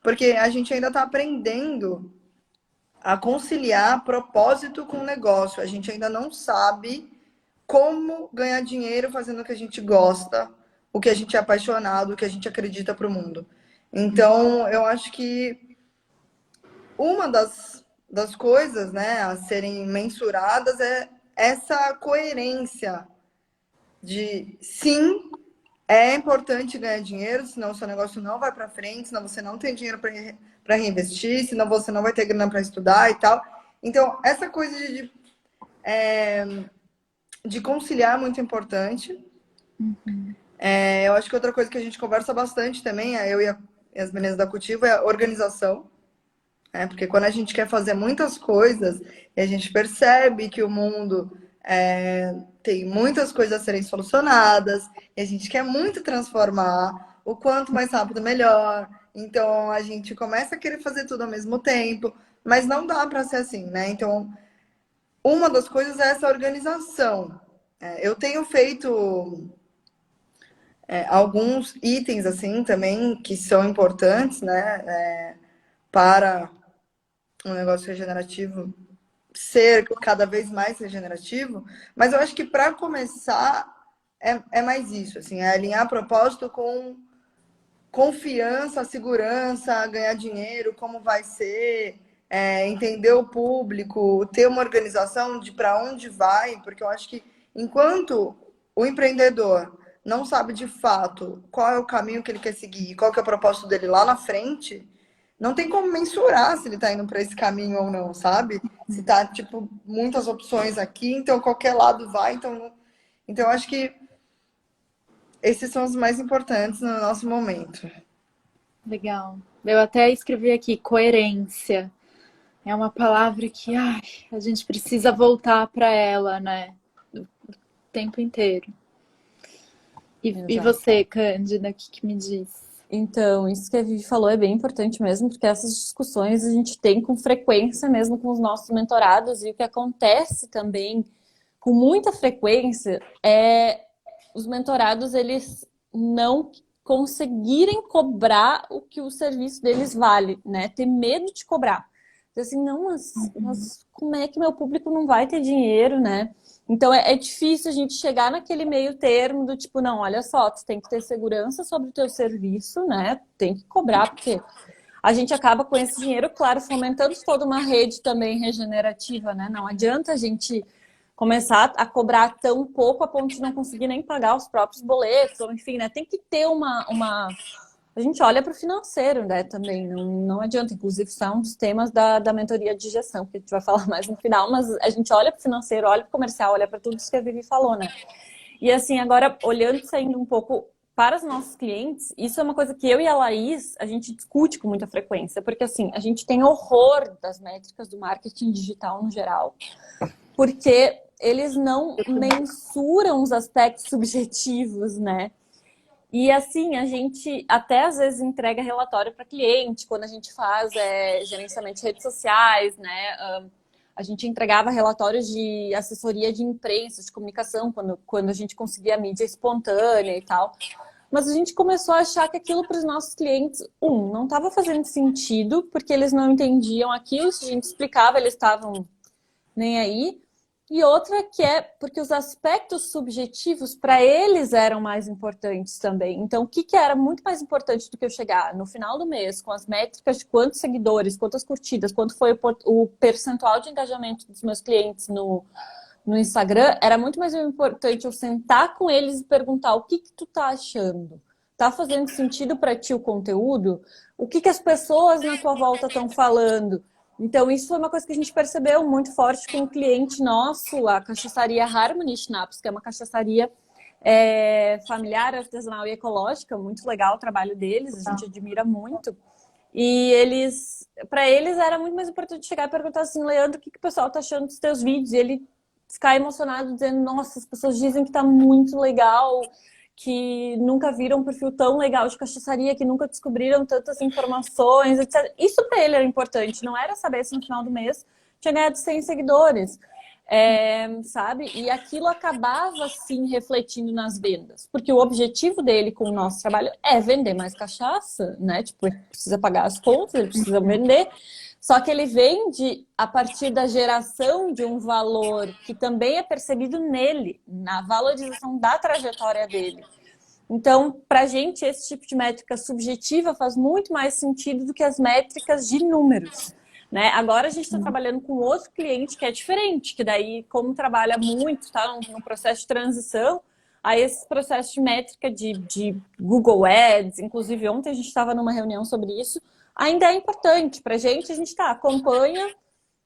B: Porque a gente ainda está aprendendo a conciliar propósito com negócio. A gente ainda não sabe como ganhar dinheiro fazendo o que a gente gosta, o que a gente é apaixonado, o que a gente acredita para o mundo. Então, eu acho que uma das coisas, né, a serem mensuradas é essa coerência de sim, é importante ganhar dinheiro, senão o seu negócio não vai para frente, senão você não tem dinheiro para reinvestir, senão você não vai ter grana para estudar e tal. Então, essa coisa de conciliar é muito importante.
A: Uhum.
B: Eu acho que outra coisa que a gente conversa bastante também, eu e as meninas da Cultivo, é a organização. Porque quando a gente quer fazer muitas coisas e a gente percebe que o mundo tem muitas coisas a serem solucionadas e a gente quer muito transformar, o quanto mais rápido melhor. Então a gente começa a querer fazer tudo ao mesmo tempo, mas não dá para ser assim, né? Então uma das coisas é essa organização. Eu tenho feito alguns itens assim também que são importantes, né? Para um negócio regenerativo ser cada vez mais regenerativo, mas eu acho que para começar é mais isso, assim, é alinhar propósito com confiança, segurança, ganhar dinheiro, como vai ser, entender o público, ter uma organização de para onde vai, porque eu acho que enquanto o empreendedor não sabe de fato qual é o caminho que ele quer seguir, qual que é o propósito dele lá na frente, não tem como mensurar se ele está indo para esse caminho ou não, sabe? Se tá, tipo, muitas opções aqui, então qualquer lado vai, então eu acho que esses são os mais importantes no nosso momento.
A: Legal. Eu até escrevi aqui, coerência. É uma palavra que a gente precisa voltar para ela, né? O tempo inteiro. E você, Cândida, o que me diz?
C: Então, isso que a Vivi falou é bem importante mesmo, porque essas discussões a gente tem com frequência mesmo com os nossos mentorados, e o que acontece também com muita frequência é os mentorados, eles não conseguirem cobrar o que o serviço deles vale, né? Ter medo de cobrar. Assim, não, mas como é que meu público não vai ter dinheiro, né? Então é difícil a gente chegar naquele meio termo do tipo, não, olha só, tu tem que ter segurança sobre o teu serviço, né? Tem que cobrar, porque a gente acaba com esse dinheiro, claro, fomentando toda uma rede também regenerativa, né? Não adianta a gente começar a cobrar tão pouco a ponto de não conseguir nem pagar os próprios boletos, ou enfim, né? Tem que ter uma... A gente olha para o financeiro, né, também, não adianta. Inclusive, isso é um dos temas da mentoria de gestão, que a gente vai falar mais no final, mas a gente olha para o financeiro, olha para o comercial, olha para tudo isso que a Vivi falou, né? E assim, agora, olhando, saindo um pouco para os nossos clientes, isso é uma coisa que eu e a Laís, a gente discute com muita frequência, porque assim, a gente tem horror das métricas do marketing digital no geral, porque eles não mensuram os aspectos subjetivos, né? E assim, a gente até às vezes entrega relatório para cliente, quando a gente faz gerenciamento de redes sociais, né? A gente entregava relatórios de assessoria de imprensa, de comunicação, quando a gente conseguia mídia espontânea e tal. Mas a gente começou a achar que aquilo para os nossos clientes, não estava fazendo sentido, porque eles não entendiam aquilo, se a gente explicava, eles estavam nem aí. E outra que é porque os aspectos subjetivos para eles eram mais importantes também. Então, o que era muito mais importante do que eu chegar no final do mês com as métricas de quantos seguidores, quantas curtidas, quanto foi o percentual de engajamento dos meus clientes no Instagram, era muito mais importante eu sentar com eles e perguntar o que tu tá achando? Tá fazendo sentido para ti o conteúdo? O que as pessoas na tua volta estão falando? Então, isso foi uma coisa que a gente percebeu muito forte com um cliente nosso, a cachaçaria Harmony Schnapps, que é uma cachaçaria familiar, artesanal e ecológica. Muito legal o trabalho deles, a gente admira muito. E para eles era muito mais importante chegar e perguntar assim, Leandro, o que o pessoal tá achando dos teus vídeos? E ele ficar emocionado dizendo, nossa, as pessoas dizem que tá muito legal, que nunca viram um perfil tão legal de cachaçaria, que nunca descobriram tantas informações, etc. Isso para ele era importante, não era saber se no final do mês tinha ganhado 100 seguidores, sabe? E aquilo acabava, sim, refletindo nas vendas, porque o objetivo dele com o nosso trabalho é vender mais cachaça, né? Tipo, ele precisa pagar as contas, ele precisa vender, só que ele vende a partir da geração de um valor que também é percebido nele, na valorização da trajetória dele. Então, para a gente, esse tipo de métrica subjetiva faz muito mais sentido do que as métricas de números, né? Agora a gente está trabalhando com outro cliente que é diferente, que daí, como trabalha muito, está num processo de transição, a esse processo de métrica de Google Ads, inclusive ontem a gente estava numa reunião sobre isso, ainda é importante para a gente acompanha,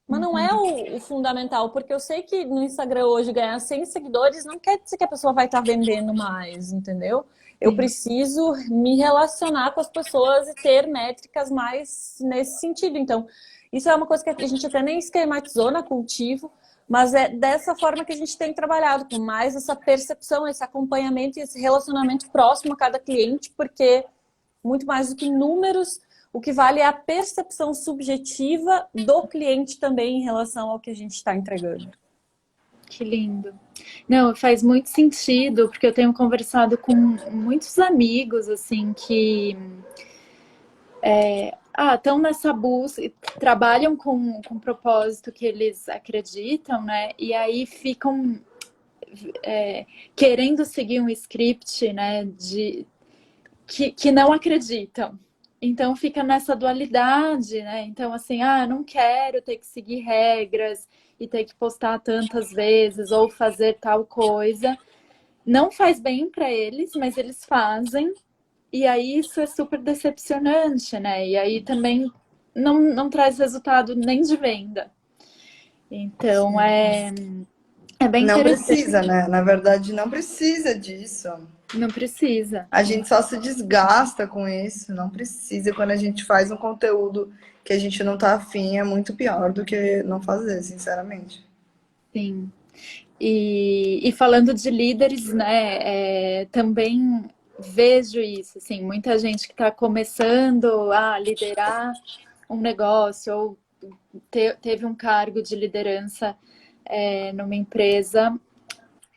C: mas não é o fundamental, porque eu sei que no Instagram hoje ganhar 100 seguidores não quer dizer que a pessoa vai estar vendendo mais, entendeu? Eu preciso me relacionar com as pessoas e ter métricas mais nesse sentido. Então, isso é uma coisa que a gente até nem esquematizou na Cultivo, mas é dessa forma que a gente tem trabalhado, com mais essa percepção, esse acompanhamento e esse relacionamento próximo a cada cliente, porque muito mais do que números, o que vale é a percepção subjetiva do cliente também em relação ao que a gente está entregando.
A: Que lindo. Não, faz muito sentido, porque eu tenho conversado com muitos amigos, assim, que estão nessa busca, trabalham com um propósito que eles acreditam, né? E aí ficam querendo seguir um script, né? Que não acreditam. Então fica nessa dualidade, né? Então, assim, não quero ter que seguir regras e ter que postar tantas vezes ou fazer tal coisa. Não faz bem para eles, mas eles fazem. E aí isso é super decepcionante, né? E aí também não traz resultado nem de venda. Então é bem
B: Não
A: interessante.
B: precisa, né? Na verdade, não precisa disso.
A: Não precisa.
B: A gente só se desgasta com isso, não precisa. Quando a gente faz um conteúdo que a gente não tá afim, é muito pior do que não fazer, sinceramente.
A: Sim. E falando de líderes, né, também vejo isso, assim, muita gente que está começando a liderar um negócio ou teve um cargo de liderança numa empresa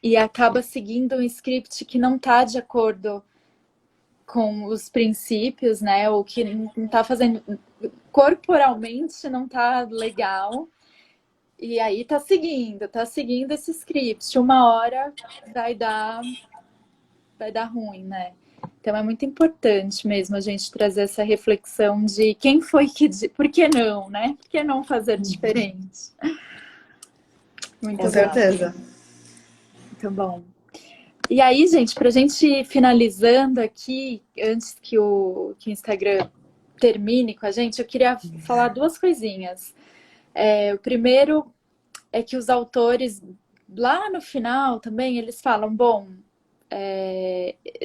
A: e acaba seguindo um script que não está de acordo com os princípios, né, ou que não está fazendo corporalmente, não está legal. E aí tá seguindo esse script. Uma hora vai dar ruim, né? Então é muito importante mesmo a gente trazer essa reflexão de quem foi que... Por que não, né? Por que não fazer diferente? Muito
B: Com
A: bom.
B: certeza.
A: Muito bom. E aí, gente, para a gente ir finalizando aqui, antes que o Instagram termine com a gente, eu queria falar duas coisinhas. O primeiro é que os autores, lá no final também, eles falam, bom,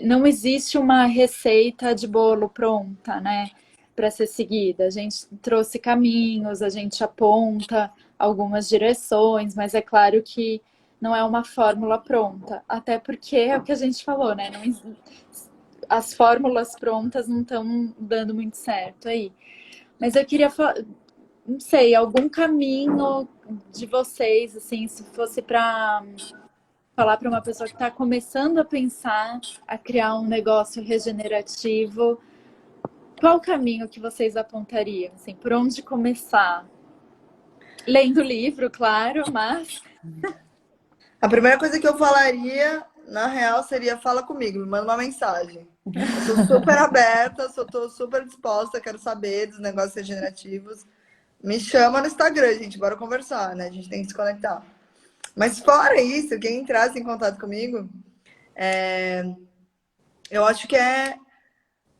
A: não existe uma receita de bolo pronta, né, para ser seguida. A gente trouxe caminhos, a gente aponta algumas direções, mas é claro que não é uma fórmula pronta, até porque é o que a gente falou, né? As fórmulas prontas não estão dando muito certo aí. Mas eu queria falar, não sei, algum caminho de vocês, assim, se fosse para falar para uma pessoa que está começando a pensar a criar um negócio regenerativo, qual o caminho que vocês apontariam? Assim, por onde começar? Lendo o livro, claro, mas...
B: A primeira coisa que eu falaria, na real, seria fala comigo, me manda uma mensagem. Eu sou super aberta, tô super disposta, quero saber dos negócios regenerativos. Me chama no Instagram, gente, bora conversar, né? A gente tem que se conectar. Mas fora isso, quem entrasse em contato comigo, eu acho que é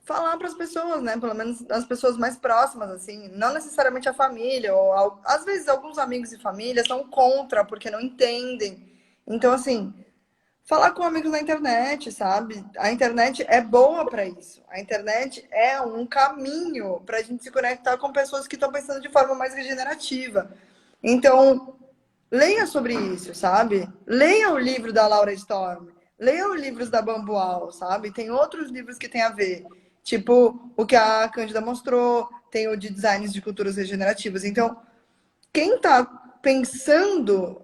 B: falar para as pessoas, né? Pelo menos as pessoas mais próximas, assim, não necessariamente a família, ou às vezes alguns amigos e família são contra porque não entendem. Então, assim, falar com amigos na internet, sabe? A internet é boa para isso. A internet é um caminho para a gente se conectar com pessoas que estão pensando de forma mais regenerativa. Então, leia sobre isso, sabe? Leia o livro da Laura Storm. Leia os livros da Bambual, sabe? Tem outros livros que tem a ver. Tipo, o que a Cândida mostrou, tem o de designs de culturas regenerativas. Então, quem está pensando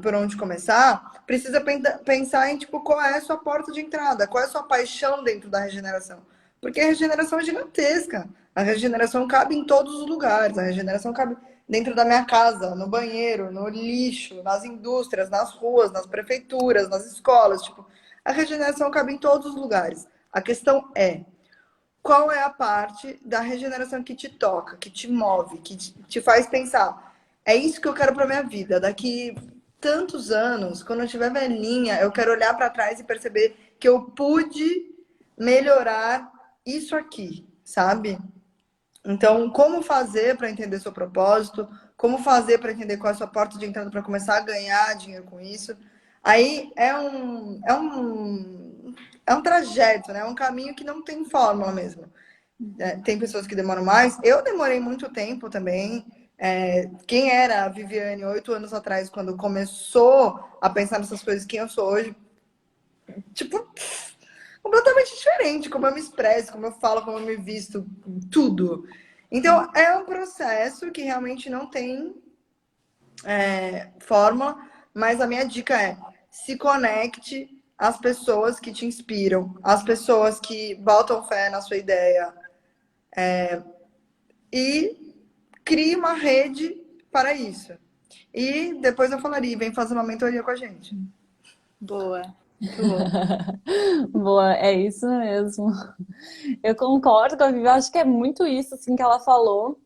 B: por onde começar, precisa pensar em tipo, qual é a sua porta de entrada, qual é a sua paixão dentro da regeneração. Porque a regeneração é gigantesca. A regeneração cabe em todos os lugares. A regeneração cabe dentro da minha casa, no banheiro, no lixo, nas indústrias, nas ruas, nas prefeituras, nas escolas. Tipo, a regeneração cabe em todos os lugares. A questão é, qual é a parte da regeneração que te toca, que te move, que te faz pensar? É isso que eu quero para minha vida. Daqui tantos anos, quando eu estiver velhinha, eu quero olhar para trás e perceber que eu pude melhorar isso aqui, sabe? Então, como fazer para entender seu propósito? Como fazer para entender qual é a sua porta de entrada para começar a ganhar dinheiro com isso? Aí é um trajeto, né? É um caminho que não tem fórmula mesmo. Tem pessoas que demoram mais. Eu demorei muito tempo também. Quem era a Viviane 8 anos atrás, quando começou a pensar nessas coisas, quem eu sou hoje, tipo, completamente diferente, como eu me expresso, como eu falo, como eu me visto, tudo. Então, é um processo que realmente não tem fórmula, mas a minha dica é se conecte às pessoas que te inspiram, às pessoas que botam fé na sua ideia e crie uma rede para isso. E depois eu falaria, vem fazer uma mentoria com a gente.
A: Boa, muito boa.
C: Boa, é isso mesmo. Eu concordo com a Vivi, eu acho que é muito isso assim, que ela falou.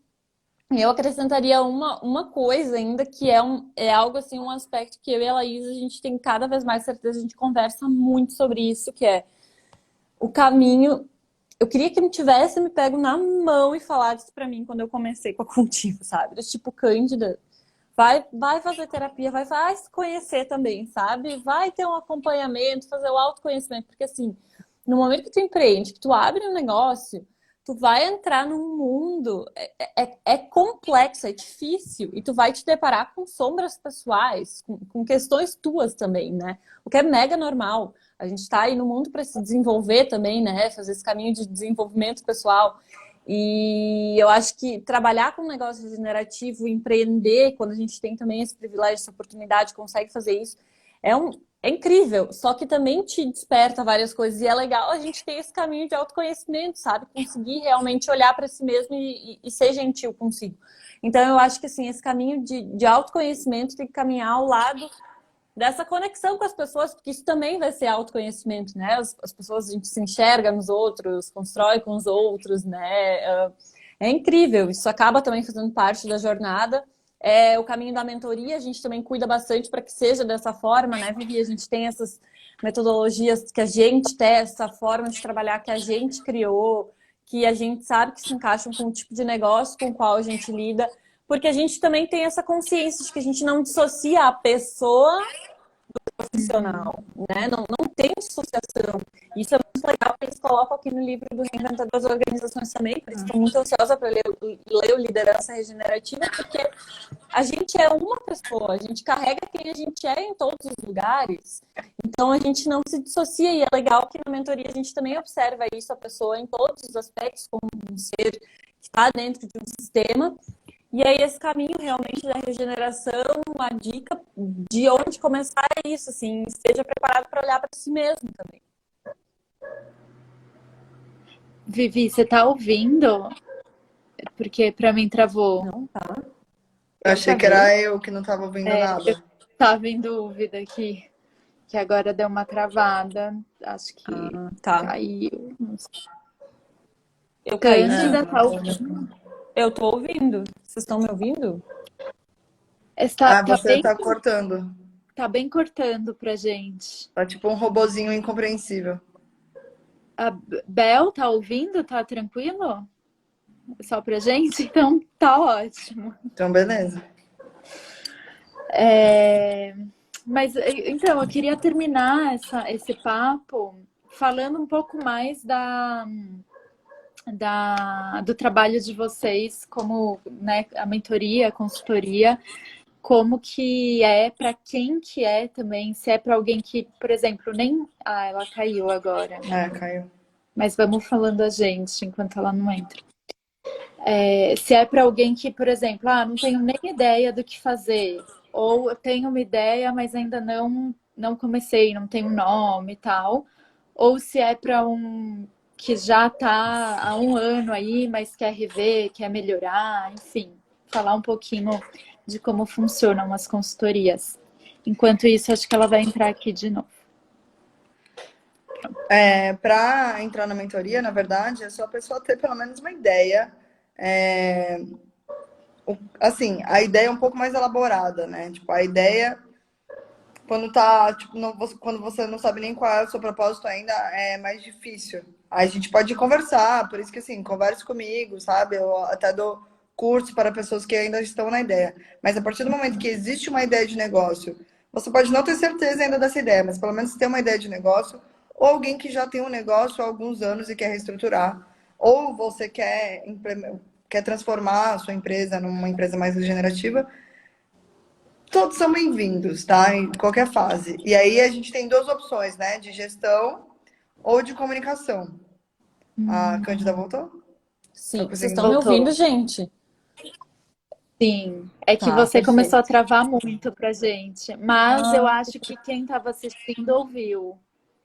C: E eu acrescentaria uma coisa ainda, que é algo assim, um aspecto que eu e a Laís, a gente tem cada vez mais certeza, a gente conversa muito sobre isso, que é o caminho. Eu queria que ele tivesse me pego na mão e falado isso pra mim quando eu comecei com a Cultivo, sabe? Tipo, Cândida, vai fazer terapia, vai se conhecer também, sabe? Vai ter um acompanhamento, fazer o autoconhecimento, porque assim, no momento que tu empreende, que tu abre um negócio, tu vai entrar num mundo, é complexo, é difícil, e tu vai te deparar com sombras pessoais, com questões tuas também, né? O que é mega normal. A gente tá aí no mundo para se desenvolver também, né? Fazer esse caminho de desenvolvimento pessoal. E eu acho que trabalhar com um negócio regenerativo, empreender, quando a gente tem também esse privilégio, essa oportunidade, consegue fazer isso, é incrível. Só que também te desperta várias coisas. E é legal a gente ter esse caminho de autoconhecimento, sabe? Conseguir realmente olhar para si mesmo e ser gentil consigo. Então eu acho que assim, esse caminho de autoconhecimento tem que caminhar ao lado dessa conexão com as pessoas, porque isso também vai ser autoconhecimento, né? As pessoas, a gente se enxerga nos outros, constrói com os outros, né? É incrível, isso acaba também fazendo parte da jornada. O caminho da mentoria, a gente também cuida bastante para que seja dessa forma, né, Vivi? A gente tem essas metodologias que a gente testa, forma de trabalhar que a gente criou, que a gente sabe que se encaixam com o tipo de negócio com o qual a gente lida, porque a gente também tem essa consciência de que a gente não dissocia a pessoa profissional, né? Não tem dissociação. Isso é muito legal que eles colocam aqui no livro do Reinventando as Organizações também, por isso estou muito ansiosa para ler o Liderança Regenerativa, porque a gente é uma pessoa, a gente carrega quem a gente é em todos os lugares, então a gente não se dissocia, e é legal que na mentoria a gente também observa isso, a pessoa em todos os aspectos, como um ser que está dentro de um sistema. E aí esse caminho realmente da regeneração, uma dica de onde começar é isso, assim, esteja preparado para olhar para si mesmo também.
A: Vivi, você tá ouvindo? Porque para mim travou.
C: Não, tá?
B: Eu achei que era eu que não estava ouvindo nada.
A: Eu tava em dúvida aqui, que agora deu uma travada. Acho que
C: Tá.
A: caiu. Não sei.
C: Eu caí.
A: Cândida, tá ouvindo?
C: Eu tô ouvindo. Vocês estão me ouvindo?
B: Você tá cortando.
A: Tá bem cortando pra gente.
B: Tá tipo um robozinho incompreensível.
A: A Bel tá ouvindo? Tá tranquilo? Só pra gente? Então tá ótimo.
B: Então, beleza.
A: Mas então, eu queria terminar esse papo falando um pouco mais do trabalho de vocês, como, né, a mentoria, a consultoria, como que é, para quem que é também, se é para alguém que, por exemplo, nem... Ah, ela caiu agora.
B: Caiu.
A: Mas vamos falando a gente enquanto ela não entra. Se é para alguém que, por exemplo, não tenho nem ideia do que fazer, ou eu tenho uma ideia, mas ainda não comecei, não tenho nome e tal, ou se é para um que já está há um ano aí, mas quer rever, quer melhorar, enfim, falar um pouquinho de como funcionam as consultorias. Enquanto isso, acho que ela vai entrar aqui de novo.
B: Para entrar na mentoria, na verdade, é só a pessoa ter pelo menos uma ideia. Assim, a ideia é um pouco mais elaborada, né? Tipo, a ideia, quando tá, tipo, quando você não sabe nem qual é o seu propósito ainda, é mais difícil. Aí a gente pode conversar, por isso que, assim, converse comigo, sabe? Eu até dou curso para pessoas que ainda estão na ideia. Mas a partir do momento que existe uma ideia de negócio, você pode não ter certeza ainda dessa ideia, mas pelo menos ter uma ideia de negócio, ou alguém que já tem um negócio há alguns anos e quer reestruturar, ou você quer transformar a sua empresa numa empresa mais regenerativa, todos são bem-vindos, tá? Em qualquer fase. E aí a gente tem duas opções, né? De gestão ou de comunicação. A Cândida voltou?
C: Sim, vocês estão me ouvindo, gente?
A: Sim, é que
C: Tá,
A: você
C: perfeito.
A: começou a travar muito pra gente, mas eu acho que quem estava assistindo ouviu,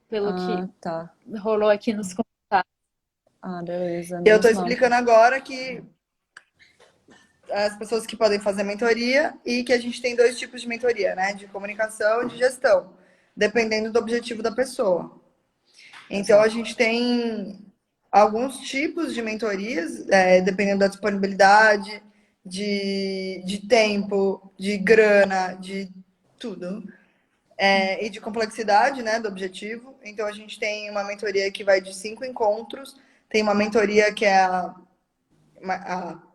A: pelo que rolou aqui nos comentários.
C: Beleza.
B: Eu estou explicando agora que as pessoas que podem fazer mentoria e que a gente tem dois tipos de mentoria, né? De comunicação e de gestão, dependendo do objetivo da pessoa. Então, a gente tem alguns tipos de mentorias, dependendo da disponibilidade, de tempo, de grana, de tudo. E de complexidade, né, do objetivo. Então, a gente tem uma mentoria que vai de 5 encontros, tem uma mentoria que é a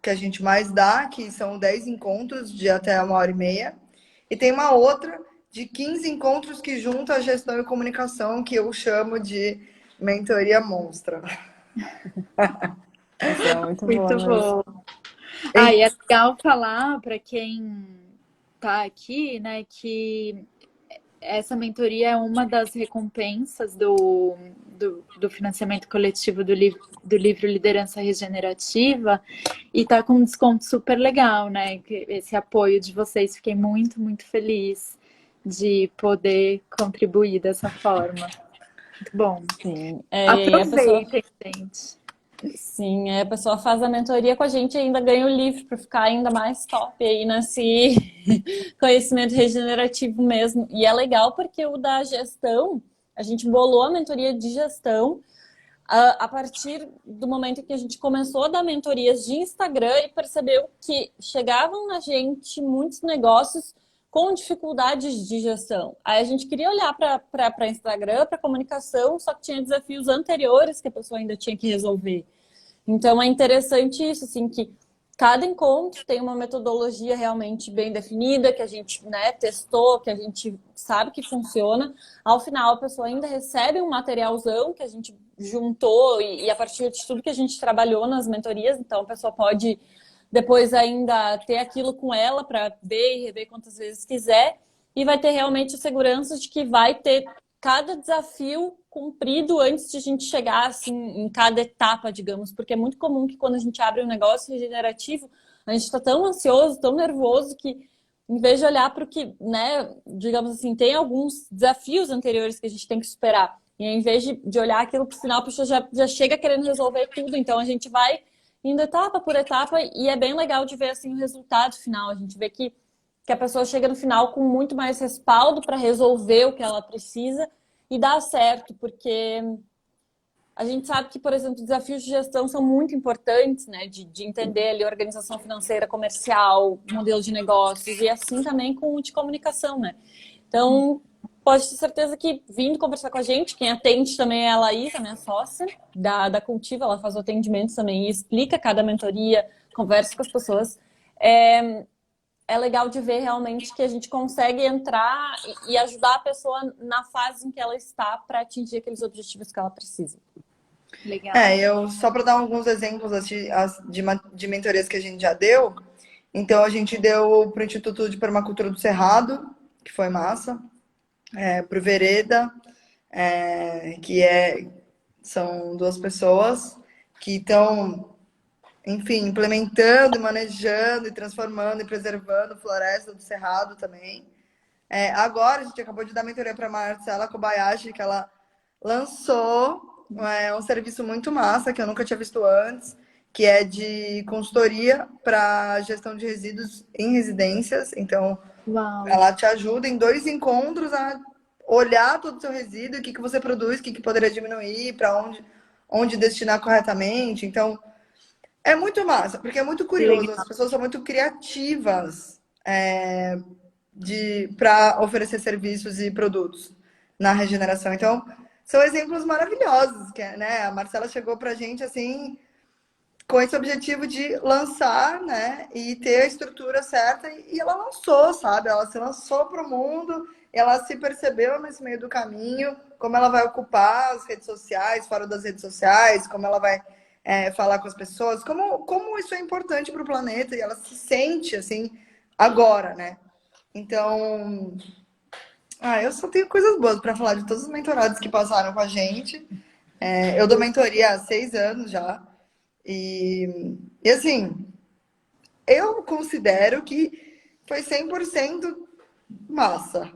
B: que a gente mais dá, que são 10 encontros de até 1h30. E tem uma outra de 15 encontros que junta a gestão e comunicação, que eu chamo de mentoria monstra.
C: Essa é muito
A: bom. E é legal falar para quem está aqui, né, que essa mentoria é uma das recompensas do financiamento coletivo do livro Liderança Regenerativa, e está com um desconto super legal, né? Esse apoio de vocês, fiquei muito, muito feliz de poder contribuir dessa forma. Muito bom.
C: Sim.
A: Aproveitem, gente.
C: Sim, a pessoa faz a mentoria com a gente e ainda ganha o livro para ficar ainda mais top aí nesse conhecimento regenerativo mesmo. E é legal porque o da gestão, a gente bolou a mentoria de gestão a partir do momento que a gente começou a dar mentorias de Instagram e percebeu que chegavam na gente muitos negócios com dificuldades de gestão. Aí a gente queria olhar para Instagram, para comunicação, só que tinha desafios anteriores que a pessoa ainda tinha que resolver. Então é interessante isso, assim, que cada encontro tem uma metodologia realmente bem definida, que a gente, né, testou, que a gente sabe que funciona. Ao final, a pessoa ainda recebe um materialzão que a gente juntou e a partir de tudo que a gente trabalhou nas mentorias, então a pessoa pode depois ainda ter aquilo com ela para ver e rever quantas vezes quiser e vai ter realmente a segurança de que vai ter cada desafio cumprido antes de a gente chegar assim em cada etapa, digamos, porque é muito comum que quando a gente abre um negócio regenerativo, a gente está tão ansioso, tão nervoso que em vez de olhar para o que, né, digamos assim, tem alguns desafios anteriores que a gente tem que superar. E em vez de olhar aquilo para o final, a pessoa já chega querendo resolver tudo. Então a gente vai indo etapa por etapa e é bem legal de ver assim o resultado final. A gente vê que a pessoa chega no final com muito mais respaldo para resolver o que ela precisa e dá certo, porque a gente sabe que, por exemplo, desafios de gestão são muito importantes, né? De entender ali a organização financeira, comercial, modelo de negócios, e assim também com o de comunicação, né? Então, pode ter certeza que vindo conversar com a gente, quem atende também é a Laís, a minha sócia da Cultiva, ela faz o atendimento também e explica cada mentoria, conversa com as pessoas. É legal de ver realmente que a gente consegue entrar e ajudar a pessoa na fase em que ela está para atingir aqueles objetivos que ela precisa.
A: Legal.
B: Eu só para dar alguns exemplos de mentorias que a gente já deu. Então, a gente deu para o Instituto de Permacultura do Cerrado, que foi massa, para o Vereda, são duas pessoas que estão, enfim, implementando, manejando, e transformando e preservando a floresta do Cerrado também. Agora, a gente acabou de dar mentoria para a Marcela Kobayashi, que ela lançou um serviço muito massa, que eu nunca tinha visto antes, que é de consultoria para gestão de resíduos em residências. Então,
A: Uau.
B: ela te ajuda em 2 encontros a olhar todo o seu resíduo, o que você produz, o que poderia diminuir, para onde destinar corretamente. Então, é muito massa, porque é muito curioso.
A: Legal.
B: As pessoas são muito criativas para oferecer serviços e produtos na regeneração. Então, são exemplos maravilhosos, né? A Marcela chegou para a gente assim com esse objetivo de lançar, né, e ter a estrutura certa, e ela lançou, sabe? Ela se lançou para o mundo, ela se percebeu nesse meio do caminho, como ela vai ocupar as redes sociais, fora das redes sociais, como ela vai falar com as pessoas, como isso é importante para o planeta, e ela se sente assim agora, né? Então, eu só tenho coisas boas para falar de todos os mentorados que passaram com a gente. Eu dou mentoria há 6 anos já. E assim, eu considero que foi 100% massa.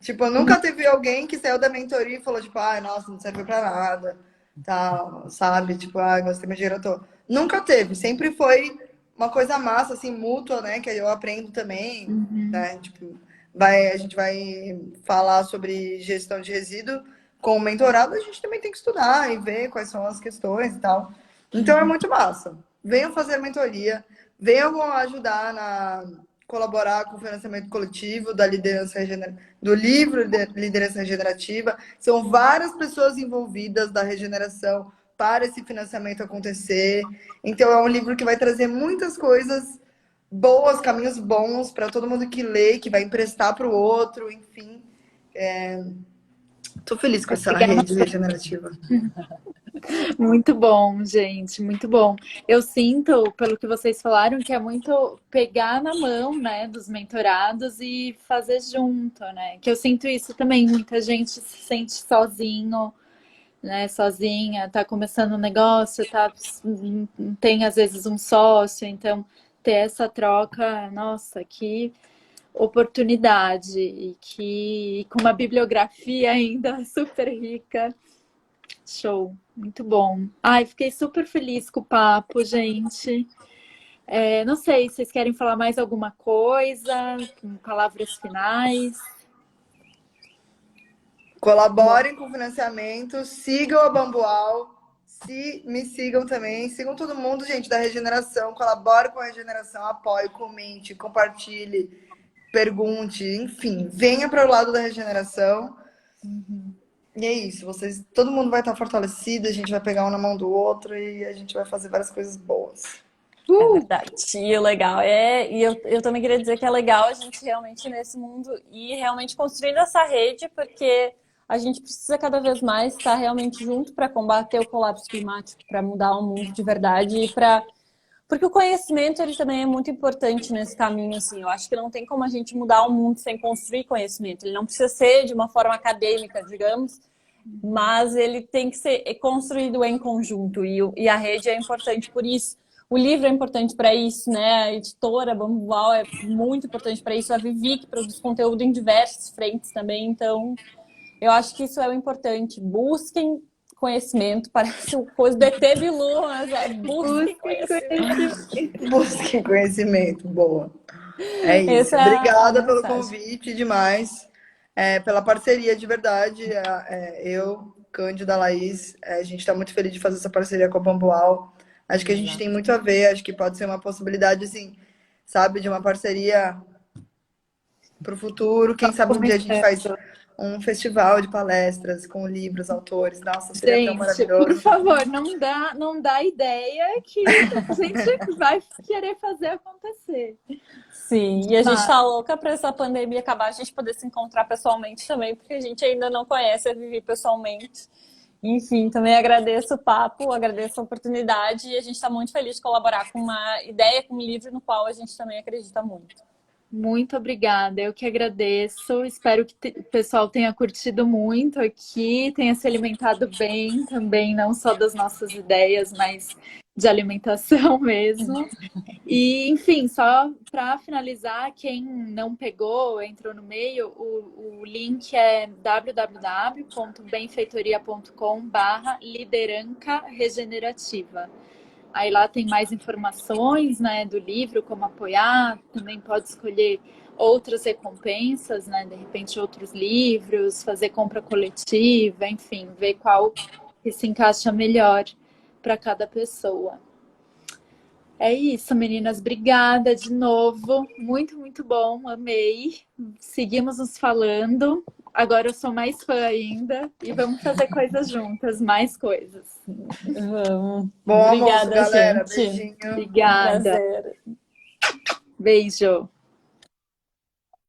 B: Tipo, nunca teve alguém que saiu da mentoria e falou, tipo, ai, nossa, não serviu pra nada, tal, sabe? Tipo, ai, gostei, meu dinheiro à toa. Nunca teve, sempre foi uma coisa massa, assim, mútua, né? Que eu aprendo também, né? Tipo, a gente vai falar sobre gestão de resíduo com o mentorado, a gente também tem que estudar e ver quais são as questões e tal. Então é muito massa. Venham fazer mentoria, venham ajudar colaborar com o financiamento coletivo do livro de Liderança Regenerativa. São várias pessoas envolvidas da regeneração para esse financiamento acontecer. Então é um livro que vai trazer muitas coisas boas, caminhos bons para todo mundo que lê, que vai emprestar para o outro, enfim. Tô feliz com
A: Vai
B: essa
A: pegar uma...
B: rede regenerativa.
A: Muito bom, gente, muito bom. Eu sinto, pelo que vocês falaram, que é muito pegar na mão, né, dos mentorados e fazer junto, né? Que eu sinto isso também. Muita gente se sente sozinho, né, sozinha, tá começando um negócio, tem às vezes um sócio, então ter essa troca, nossa, que oportunidade e que com uma bibliografia ainda super rica. Show, muito bom. Ai, fiquei super feliz com o papo, gente. Não sei, vocês querem falar mais alguma coisa? Com palavras finais?
B: Colaborem com o financiamento, sigam a Bambual, me sigam também, sigam todo mundo, gente, da regeneração, colabore com a regeneração, apoie, comente, compartilhe, pergunte, enfim, venha para o lado da regeneração. E é isso, todo mundo vai estar fortalecido, a gente vai pegar um na mão do outro e a gente vai fazer várias coisas boas.
C: É verdade. E o legal e eu também queria dizer que é legal a gente realmente nesse mundo ir realmente construindo essa rede, porque a gente precisa cada vez mais estar realmente junto para combater o colapso climático, para mudar o mundo de verdade e porque o conhecimento ele também é muito importante nesse caminho, assim. Eu acho que não tem como a gente mudar o mundo sem construir conhecimento. Ele não precisa ser de uma forma acadêmica, digamos, mas ele tem que ser construído em conjunto e a rede é importante por isso. O livro é importante para isso, né? A editora Bambual é muito importante para isso. A Vivi, que produz conteúdo em diversas frentes também. Então, eu acho que isso é o importante. Busquem conhecimento. Parece uma coisa do ET Bilu, mas busquem conhecimento.
B: Busquem conhecimento, boa. É isso.
C: Essa é a
B: Obrigada pelo
C: mensagem.
B: convite demais, pela parceria de verdade. Eu, Cândida, Laís, a gente está muito feliz de fazer essa parceria com a Bambual. Acho que a gente tem muito a ver, acho que pode ser uma possibilidade, assim, sabe, de uma parceria para o futuro. Quem sabe um dia a gente faz um festival de palestras com livros, autores. Nossa, seria tão
A: Gente, por
B: maravilhoso.
A: favor, não dá ideia que a gente vai querer fazer acontecer.
C: Sim, e a gente tá louca para essa pandemia acabar, a gente poder se encontrar pessoalmente também, porque a gente ainda não conhece a Vivi pessoalmente. Enfim, também agradeço o papo, agradeço a oportunidade e a gente está muito feliz de colaborar com uma ideia, com um livro no qual a gente também acredita muito.
A: Muito obrigada, eu que agradeço. Espero que o pessoal tenha curtido muito aqui, tenha se alimentado bem também, não só das nossas ideias, mas de alimentação mesmo. E, enfim, só para finalizar, quem não pegou, entrou no meio, o link é www.benfeitoria.com/lideranca regenerativa. Aí lá tem mais informações, né, do livro, como apoiar, também pode escolher outras recompensas, né, de repente outros livros, fazer compra coletiva, enfim, ver qual que se encaixa melhor para cada pessoa. É isso, meninas. Obrigada de novo. Muito, muito bom. Amei. Seguimos nos falando. Agora eu sou mais fã ainda. E vamos fazer coisas juntas, mais coisas.
C: Vamos.
B: Bom
C: Obrigada,
B: almoço, galera.
C: gente.
B: Beijinho.
A: Obrigada.
C: Prazer.
A: Beijo.